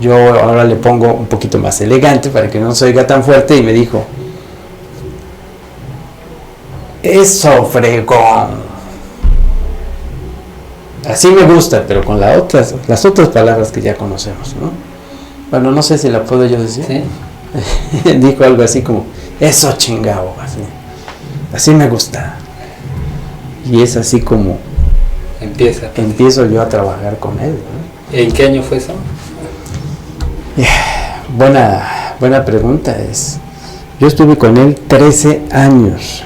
Speaker 2: yo ahora le pongo un poquito más elegante para que no se oiga tan fuerte y me dijo, eso fregón. Así me gusta, pero con las otras palabras que ya conocemos, ¿no? Bueno, no sé si la puedo yo decir.
Speaker 1: ¿Sí?
Speaker 2: Dijo algo así como, eso chingado, así me gusta. Y es así como empiezo yo a trabajar con él, ¿no?
Speaker 1: ¿En qué año fue eso?
Speaker 2: Buena pregunta. Yo estuve con él 13 años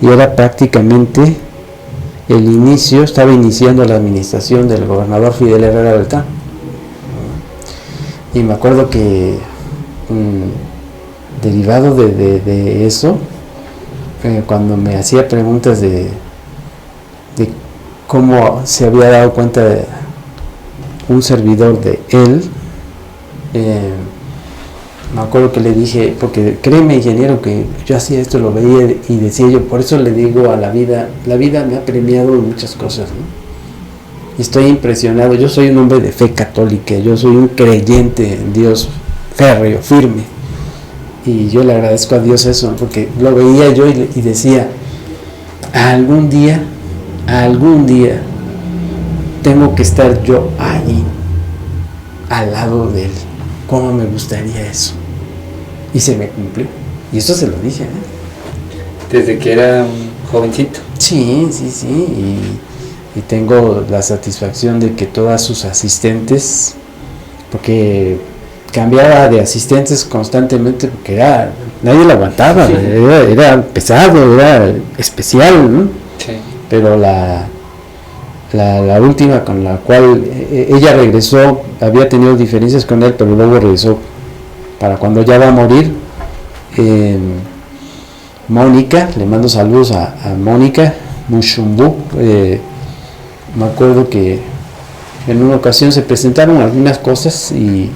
Speaker 2: y era prácticamente el inicio, estaba iniciando la administración del gobernador Fidel Herrera Beltrán. Y me acuerdo que derivado de eso, cuando me hacía preguntas de cómo se había dado cuenta de un servidor de él, me acuerdo que le dije, porque créeme, ingeniero, que yo hacía esto, lo veía y decía yo, por eso le digo a la vida me ha premiado en muchas cosas, ¿no? Y estoy impresionado. Yo soy un hombre de fe católica, yo soy un creyente en Dios férreo, firme, y yo le agradezco a Dios eso, porque lo veía yo y decía, algún día tengo que estar yo ahí al lado de él. ¿Cómo me gustaría eso? Y se me cumplió. Y eso se lo dije, ¿eh?
Speaker 1: Desde que era jovencito.
Speaker 2: Sí. Y tengo la satisfacción de que todas sus asistentes, porque cambiaba de asistentes constantemente, porque nadie lo aguantaba, sí. Era pesado, era especial, ¿no?
Speaker 1: Sí.
Speaker 2: Pero la última con la cual ella regresó, había tenido diferencias con él, pero luego regresó para cuando ya va a morir. Mónica, le mando saludos a Mónica Mushumbu. Me acuerdo que en una ocasión se presentaron algunas cosas y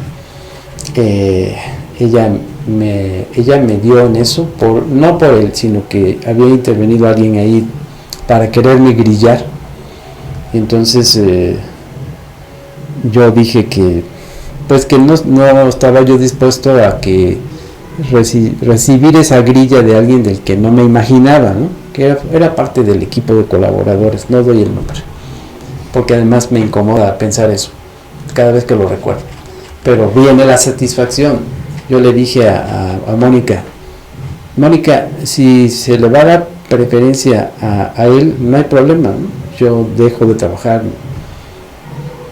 Speaker 2: ella me dio en eso, no por él, sino que había intervenido alguien ahí para quererme grillar. Y entonces yo dije que pues que no estaba yo dispuesto a que recibir esa grilla de alguien del que no me imaginaba, ¿no? Que era parte del equipo de colaboradores, no doy el nombre, porque además me incomoda pensar eso cada vez que lo recuerdo, pero viene la satisfacción. Yo le dije a Mónica, si se le va a dar preferencia a él, no hay problema, ¿no? Yo dejo de trabajar,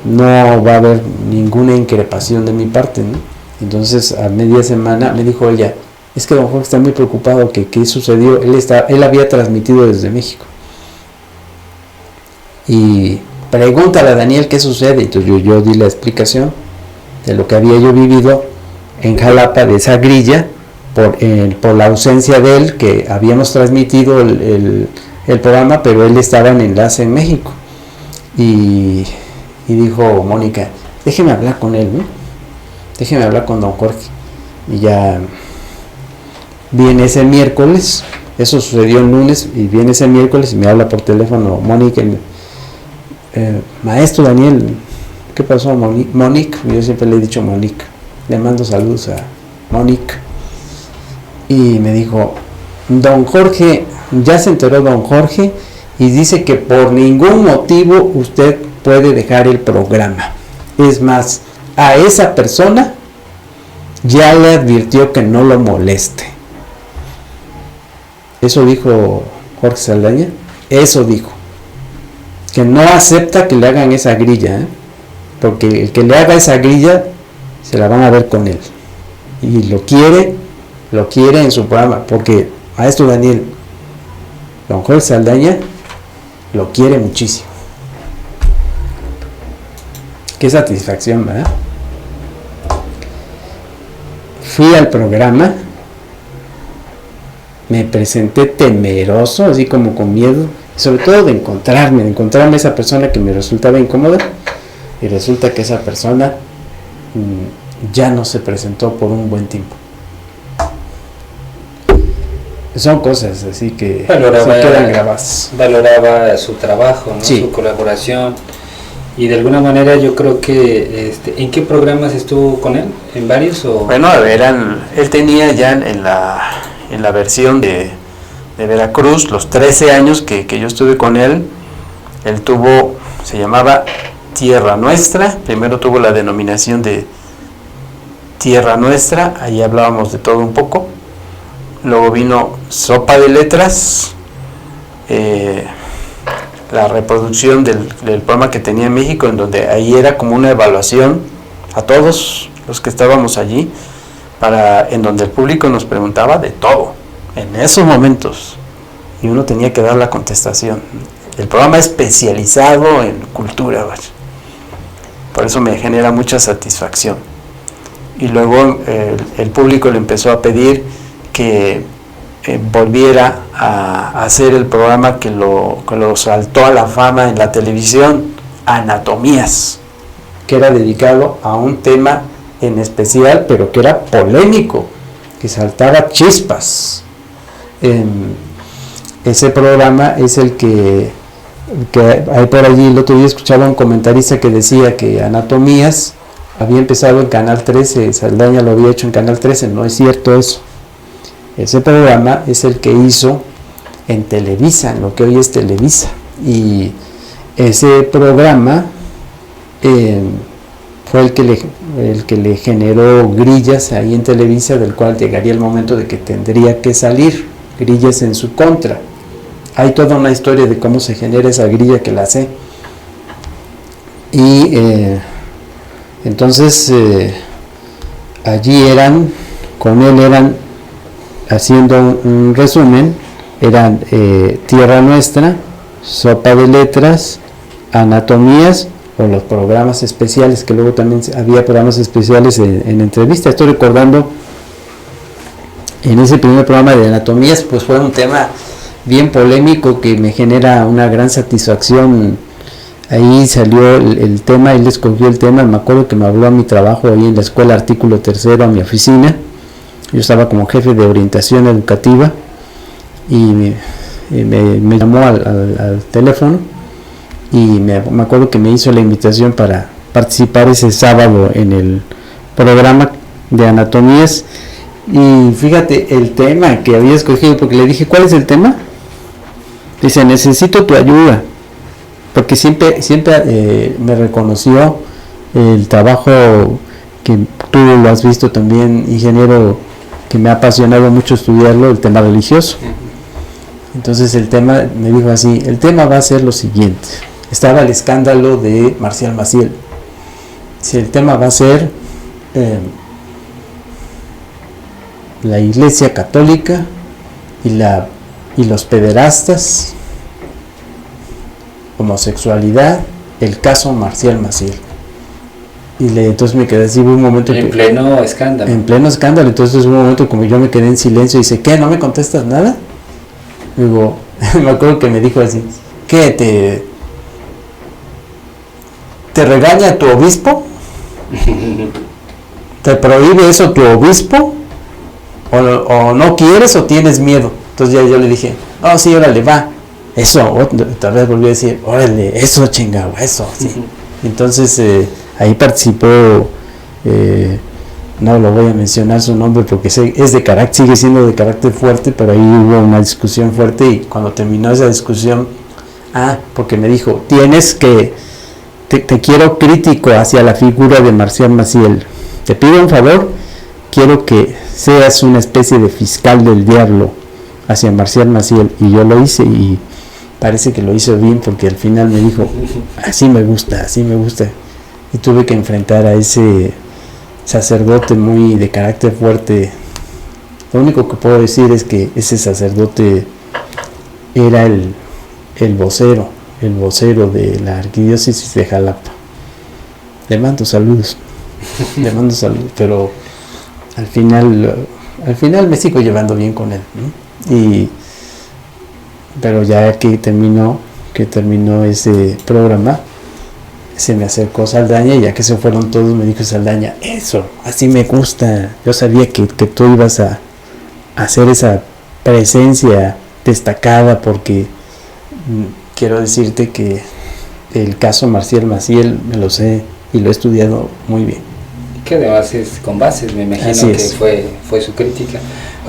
Speaker 2: no va a haber ninguna increpación de mi parte, ¿no? Entonces a media semana me dijo ella, es que don Jorge está muy preocupado, que qué sucedió. Él había transmitido desde México y pregúntale a Daniel qué sucede. Entonces yo di la explicación de lo que había yo vivido en Jalapa, de esa grilla, por la ausencia de él, que habíamos transmitido el programa, pero él estaba en enlace en México. Y dijo Mónica, déjeme hablar con él, ¿no? Déjeme hablar con don Jorge. Y ya viene ese miércoles, eso sucedió el lunes, y viene ese miércoles y me habla por teléfono Mónica, maestro Daniel, ¿qué pasó, Mónica? Yo siempre le he dicho Mónica, le mando saludos a Mónica. Y me dijo, don Jorge, ya se enteró don Jorge y dice que por ningún motivo usted puede dejar el programa. Es más, a esa persona ya le advirtió que no lo moleste. Eso dijo Jorge Saldaña, eso dijo, que no acepta que le hagan esa grilla, ¿eh? Porque el que le haga esa grilla se la van a ver con él y lo quiere en su programa, porque maestro Daniel, don Jorge Saldaña lo quiere muchísimo. Qué satisfacción, ¿verdad? Fui al programa, me presenté temeroso, así como con miedo, sobre todo de encontrarme esa persona que me resultaba incómoda, y resulta que esa persona ya no se presentó por un buen tiempo. Son cosas así que se quedan grabadas.
Speaker 1: Valoraba su trabajo, ¿no?
Speaker 2: Sí.
Speaker 1: Su colaboración. Y de alguna manera yo creo que ¿en qué programas estuvo con él? ¿En varios? O?
Speaker 2: Bueno, él tenía ya en la versión de Veracruz, los 13 años que yo estuve con él tuvo, se llamaba Tierra Nuestra. Primero tuvo la denominación de Tierra Nuestra, ahí hablábamos de todo un poco. Luego vino Sopa de Letras, la reproducción del programa que tenía en México, en donde ahí era como una evaluación a todos los que estábamos allí, en donde el público nos preguntaba de todo, en esos momentos, y uno tenía que dar la contestación. El programa especializado en cultura, ¿vale? Por eso me genera mucha satisfacción. Y luego el público le empezó a pedir que volviera a hacer el programa que lo saltó a la fama en la televisión, Anatomías, que era dedicado a un tema en especial, pero que era polémico, que saltaba chispas. Ese programa es el que hay por allí. El otro día escuchaba a un comentarista que decía que Anatomías había empezado en Canal 13, Saldaña lo había hecho en Canal 13, no es cierto eso. Ese programa es el que hizo en Televisa, en lo que hoy es Televisa, y ese programa fue el que le generó grillas ahí en Televisa, del cual llegaría el momento de que tendría que salir, grillas en su contra. Hay toda una historia de cómo se genera esa grilla que la sé. Y entonces allí con él eran, haciendo un resumen, eran Tierra Nuestra, Sopa de Letras, Anatomías, o los programas especiales, que luego también había programas especiales en entrevista. Estoy recordando, en ese primer programa de Anatomías, pues fue un tema bien polémico que me genera una gran satisfacción. Ahí salió el tema, él escogió el tema. Me acuerdo que me habló a mi trabajo ahí en la escuela Artículo Tercero, a mi oficina. Yo estaba como jefe de orientación educativa y me llamó al teléfono, y me acuerdo que me hizo la invitación para participar ese sábado en el programa de Anatomías. Y fíjate el tema que había escogido, porque le dije, ¿cuál es el tema? Dice, necesito tu ayuda, porque siempre me reconoció el trabajo que tú lo has visto también, ingeniero, que me ha apasionado mucho estudiarlo, el tema religioso. Entonces el tema, me dijo así, el tema va a ser lo siguiente. Estaba el escándalo de Marcial Maciel. Si el tema va a ser la Iglesia Católica y los pederastas, homosexualidad, el caso Marcial Maciel. Entonces me quedé así un momento.
Speaker 1: En pleno escándalo.
Speaker 2: En pleno escándalo. Entonces un momento como yo me quedé en silencio y dice, ¿qué? ¿No me contestas nada? Digo, me acuerdo que me dijo así, ¿qué? ¿Te regaña tu obispo? ¿Te prohíbe eso tu obispo? ¿O no quieres o tienes miedo? Entonces ya yo le dije, oh sí, órale, va. Eso, tal vez volví a decir, órale, eso chingado, eso, sí. Entonces ahí participó, no lo voy a mencionar su nombre porque es de carácter, sigue siendo de carácter fuerte, pero ahí hubo una discusión fuerte, y cuando terminó esa discusión, porque me dijo, te quiero crítico hacia la figura de Marcial Maciel, te pido un favor, quiero que seas una especie de fiscal del diablo hacia Marcial Maciel. Y yo lo hice, y parece que lo hizo bien, porque al final me dijo, así me gusta, y tuve que enfrentar a ese sacerdote muy de carácter fuerte. Lo único que puedo decir es que ese sacerdote era el vocero de la arquidiócesis de Jalapa. Le mando saludos, pero al final me sigo llevando bien con él, ¿no? Pero ya que terminó ese programa, se me acercó Saldaña, y ya que se fueron todos, me dijo Saldaña, eso, así me gusta. Yo sabía que tú ibas a hacer esa presencia destacada, porque quiero decirte que el caso Marcial Maciel me lo sé y lo he estudiado muy bien.
Speaker 1: Que además es con bases, me imagino que fue su crítica.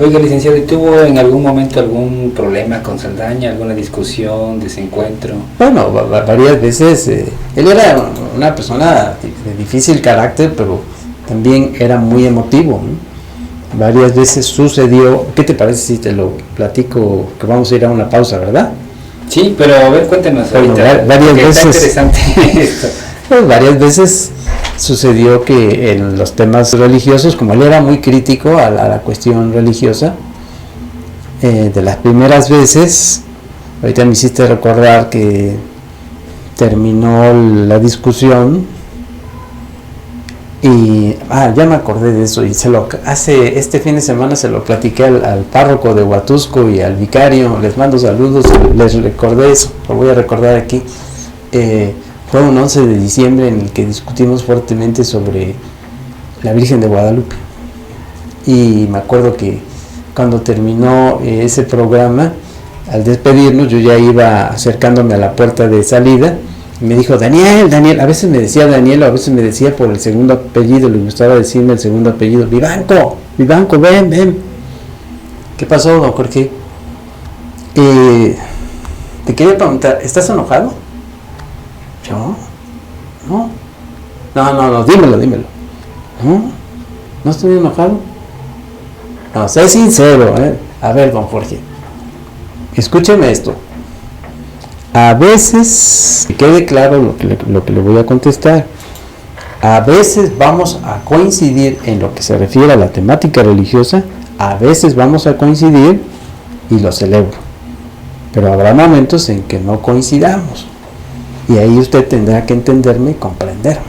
Speaker 1: Oiga, licenciado, ¿y tuvo en algún momento algún problema con Saldaña, alguna discusión, desencuentro?
Speaker 2: Bueno, varias veces, él era una persona de difícil carácter, pero también era muy emotivo, ¿no? Varias veces sucedió. ¿Qué te parece si te lo platico? Que vamos a ir a una pausa, ¿verdad?
Speaker 1: Sí, pero a ver, cuéntenos
Speaker 2: Bueno,
Speaker 1: ahorita,
Speaker 2: varias
Speaker 1: porque está
Speaker 2: veces,
Speaker 1: interesante esto.
Speaker 2: pues, varias veces sucedió que en los temas religiosos, como él era muy crítico a la cuestión religiosa, de las primeras veces, ahorita me hiciste recordar que terminó la discusión y ya me acordé de eso, y este fin de semana se lo platiqué al párroco de Huatusco y al vicario. Les mando saludos, les recordé eso, lo voy a recordar aquí. Fue un 11 de diciembre en el que discutimos fuertemente sobre la Virgen de Guadalupe, y me acuerdo que cuando terminó ese programa, al despedirnos, yo ya iba acercándome a la puerta de salida. Me dijo, Daniel, a veces me decía Daniel, a veces me decía por el segundo apellido, le gustaba decirme el segundo apellido, Vivanco, ven. ¿Qué pasó, don Jorge? Te quería preguntar, ¿estás enojado? ¿Yo? No, dímelo. ¿No estoy enojado? No, sé sincero, ¿eh? A ver, don Jorge, escúcheme esto. A veces, que quede claro lo que le voy a contestar, a veces vamos a coincidir en lo que se refiere a la temática religiosa, a veces vamos a coincidir y lo celebro, pero habrá momentos en que no coincidamos, y ahí usted tendrá que entenderme y comprenderme.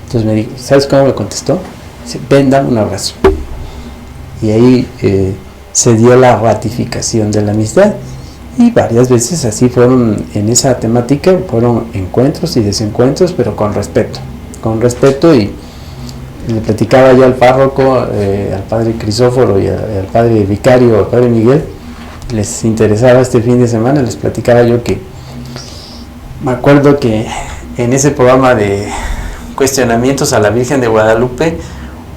Speaker 2: Entonces me dijo, ¿sabes cómo me contestó? Dice, ven, dame un abrazo. Y ahí se dio la ratificación de la amistad. Y varias veces así fueron en esa temática, fueron encuentros y desencuentros, pero con respeto, y le platicaba yo al párroco, al padre Crisóforo y al padre vicario, al padre Miguel, les interesaba este fin de semana, les platicaba yo que me acuerdo que en ese programa de cuestionamientos a la Virgen de Guadalupe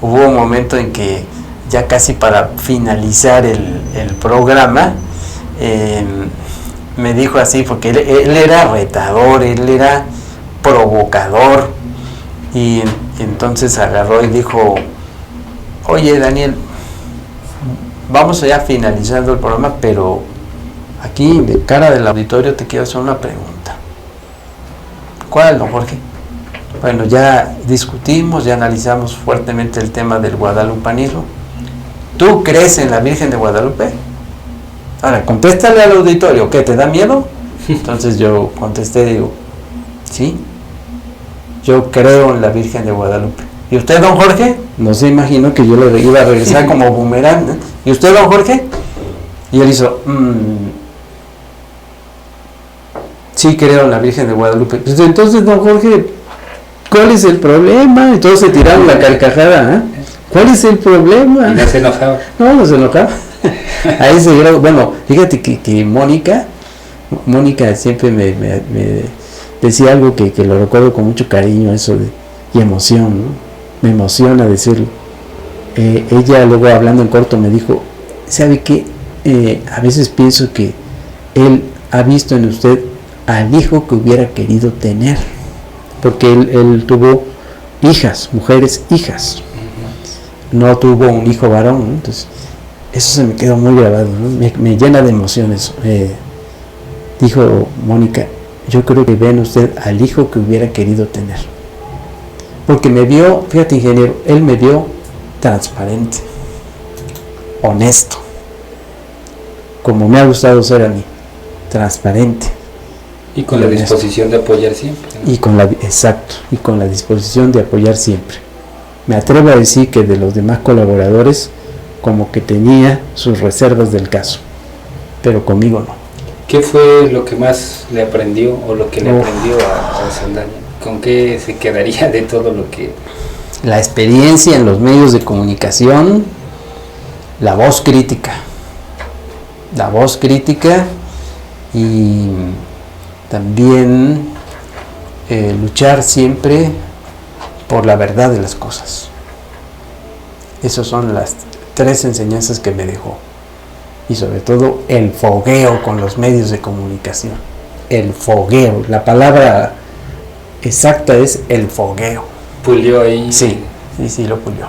Speaker 2: hubo un momento en que ya casi para finalizar el programa, me dijo así, porque él era retador, él era provocador, y entonces agarró y dijo, oye Daniel, vamos ya finalizando el programa, pero aquí de cara del auditorio te quiero hacer una pregunta. ¿Cuál, don Jorge? Bueno, ya discutimos, ya analizamos fuertemente el tema del guadalupanismo. ¿Tú crees en la Virgen de Guadalupe? Ahora, contéstale al auditorio, ¿qué, te da miedo? Entonces yo contesté, digo, sí, yo creo en la Virgen de Guadalupe. ¿Y usted, don Jorge? No se imaginó que yo le iba a regresar como boomerang, ¿eh? ¿Y usted, don Jorge? Y él hizo, sí creo en la Virgen de Guadalupe. Pues entonces, don Jorge, ¿cuál es el problema? Entonces se tiraron la carcajada, ¿eh? ¿Cuál es el problema?
Speaker 1: ¿Y no se enojaba?
Speaker 2: No se enojaba. A ese grado. Bueno, fíjate que Mónica siempre me decía algo que lo recuerdo con mucho cariño, eso y emoción, ¿no? Me emociona decirlo. Ella luego, hablando en corto, me dijo, ¿sabe qué? A veces pienso que él ha visto en usted al hijo que hubiera querido tener, porque él tuvo mujeres hijas, no tuvo un hijo varón, ¿no? Entonces eso se me quedó muy grabado, ¿no? Me llena de emociones. Dijo Mónica, yo creo que ve en usted al hijo que hubiera querido tener, porque me vio, fíjate ingeniero, él me vio transparente, honesto, como me ha gustado ser a mí, transparente.
Speaker 1: Y con la disposición de apoyar siempre, ¿no?
Speaker 2: Y con la disposición de apoyar siempre. Me atrevo a decir que de los demás colaboradores, como que tenía sus reservas del caso, pero conmigo no.
Speaker 1: ¿Qué fue lo que más le aprendió o lo que le aprendió a Saldaña? ¿Con qué se quedaría de todo lo que...?
Speaker 2: La experiencia en los medios de comunicación, la voz crítica y también luchar siempre por la verdad de las cosas. Esas son 3 enseñanzas que me dejó. Y sobre todo el fogueo con los medios de comunicación. El fogueo, la palabra exacta es el fogueo.
Speaker 1: Pulió ahí.
Speaker 2: Sí, lo pulió.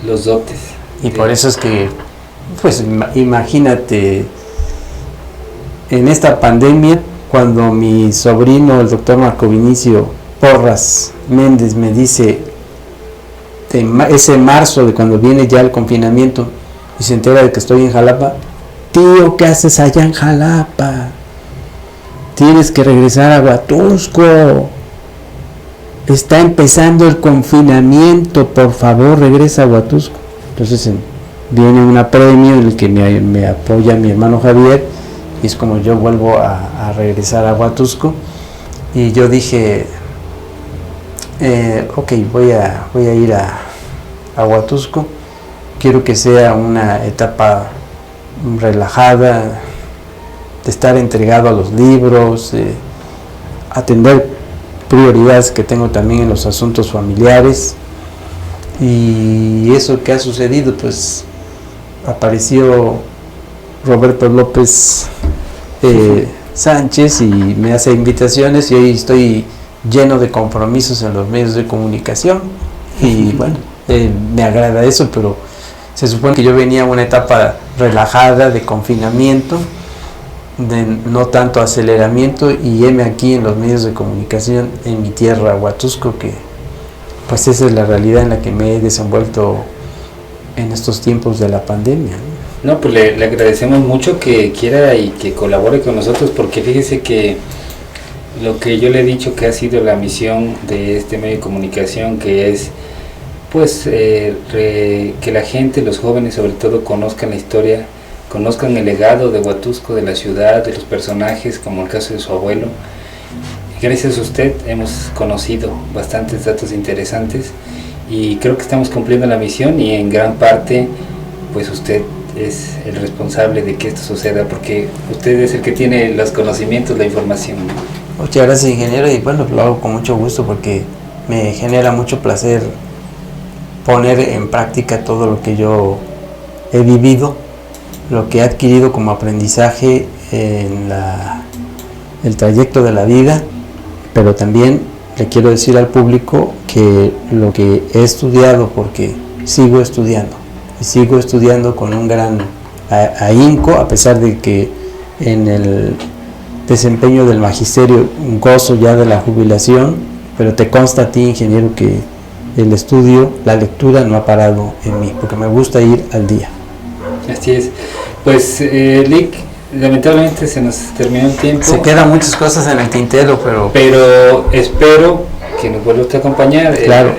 Speaker 1: Los dotes.
Speaker 2: Y por eso es que, pues imagínate, en esta pandemia, cuando mi sobrino, el doctor Marco Vinicio Porras Méndez, me dice, ese marzo de cuando viene ya el confinamiento, y se entera de que estoy en Jalapa, tío, ¿qué haces allá en Jalapa? Tienes que regresar a Huatusco. Está empezando el confinamiento, por favor, regresa a Huatusco. Entonces viene un apremio en el que me apoya mi hermano Javier, y es como yo vuelvo a regresar a Huatusco. Y yo dije, ok, voy a ir a Huatusco. Quiero que sea una etapa relajada, de estar entregado a los libros, atender prioridades que tengo también en los asuntos familiares. Y eso que ha sucedido, pues apareció Roberto López Sánchez y me hace invitaciones, y hoy estoy lleno de compromisos en los medios de comunicación, y bueno, me agrada eso, pero se supone que yo venía a una etapa relajada de confinamiento, de no tanto aceleramiento, y heme aquí en los medios de comunicación en mi tierra, Huatusco, que pues esa es la realidad en la que me he desenvuelto en estos tiempos de la pandemia.
Speaker 1: No, pues le agradecemos mucho que quiera y que colabore con nosotros, porque fíjese que lo que yo le he dicho que ha sido la misión de este medio de comunicación, que es pues que la gente, los jóvenes sobre todo, conozcan la historia, conozcan el legado de Huatusco, de la ciudad, de los personajes, como el caso de su abuelo. Gracias a usted hemos conocido bastantes datos interesantes, y creo que estamos cumpliendo la misión, y en gran parte pues usted es el responsable de que esto suceda, porque usted es el que tiene los conocimientos, la información.
Speaker 2: Muchas gracias, ingeniero, y bueno, lo hago con mucho gusto porque me genera mucho placer poner en práctica todo lo que yo he vivido, lo que he adquirido como aprendizaje en el trayecto de la vida, pero también le quiero decir al público que lo que he estudiado, porque sigo estudiando, y sigo estudiando con un gran ahínco, a pesar de que en el desempeño del magisterio gozo ya de la jubilación, pero te consta a ti, ingeniero, que el estudio, la lectura no ha parado en mí, porque me gusta ir al día.
Speaker 1: Así es. Pues, Lick, lamentablemente se nos terminó el tiempo.
Speaker 2: Se quedan muchas cosas en el tintero,
Speaker 1: pero espero que nos vuelva a acompañar.
Speaker 2: Claro.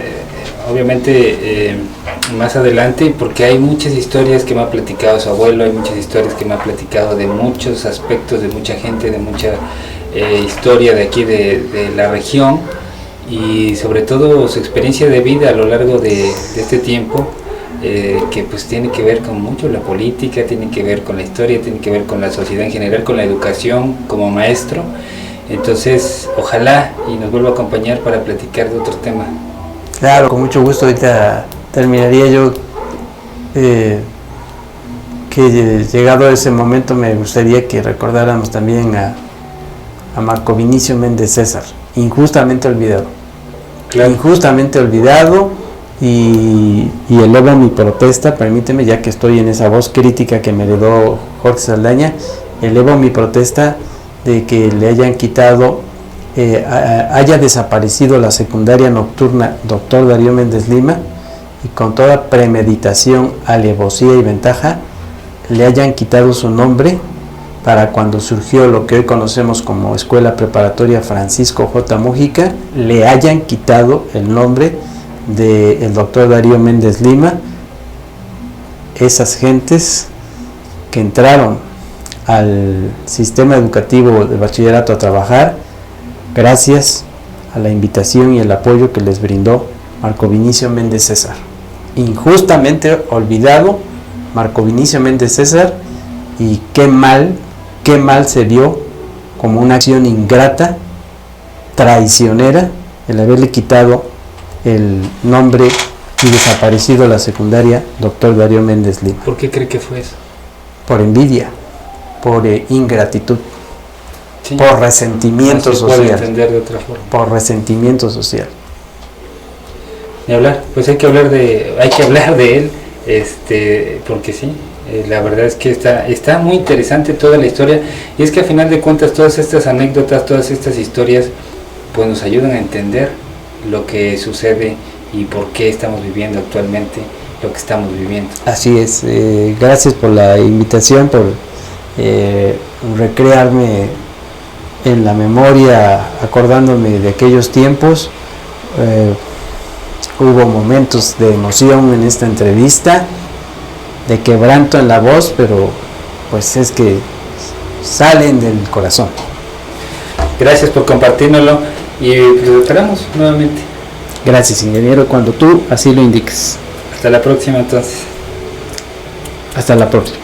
Speaker 1: Obviamente más adelante, porque hay muchas historias que me ha platicado su abuelo, hay muchas historias que me ha platicado de muchos aspectos, de mucha gente, de mucha historia de aquí de la región, y sobre todo su experiencia de vida a lo largo de este tiempo, que pues tiene que ver con mucho la política, tiene que ver con la historia, tiene que ver con la sociedad en general, con la educación como maestro. Entonces ojalá y nos vuelva a acompañar para platicar de otro tema.
Speaker 2: Claro, con mucho gusto. Ahorita terminaría yo, que llegado a ese momento me gustaría que recordáramos también a Marco Vinicio Méndez César, injustamente olvidado. Claro. Injustamente olvidado, y elevo mi protesta, permíteme, ya que estoy en esa voz crítica que me heredó Jorge Saldaña, elevo mi protesta de que le hayan quitado, haya desaparecido la secundaria nocturna Dr. Darío Méndez Lima, y con toda premeditación, alevosía y ventaja le hayan quitado su nombre, para cuando surgió lo que hoy conocemos como Escuela Preparatoria Francisco J. Mújica, le hayan quitado el nombre del doctor Darío Méndez Lima. Esas gentes que entraron al sistema educativo de bachillerato a trabajar gracias a la invitación y el apoyo que les brindó Marco Vinicio Méndez César. Injustamente olvidado Marco Vinicio Méndez César, y qué mal se vio como una acción ingrata, traicionera, el haberle quitado el nombre y desaparecido la secundaria Dr. Darío Méndez Lima.
Speaker 1: ¿Por qué cree que fue eso?
Speaker 2: Por envidia, por ingratitud,
Speaker 1: Sí,
Speaker 2: por resentimiento
Speaker 1: no se puede
Speaker 2: social.
Speaker 1: entender de otra forma.
Speaker 2: Por resentimiento social.
Speaker 1: Ni hablar, pues hay que hablar de él, porque sí, la verdad es que está muy interesante toda la historia, y es que a final de cuentas todas estas anécdotas, todas estas historias, pues nos ayudan a entender lo que sucede y por qué estamos viviendo actualmente lo que estamos viviendo.
Speaker 2: Así es, gracias por la invitación, por recrearme en la memoria, acordándome de aquellos tiempos. Hubo momentos de emoción en esta entrevista, de quebranto en la voz, pero pues es que salen del corazón.
Speaker 1: Gracias por compartírnoslo y lo esperamos nuevamente.
Speaker 2: Gracias, ingeniero, cuando tú así lo indiques.
Speaker 1: Hasta la próxima entonces.
Speaker 2: Hasta la próxima.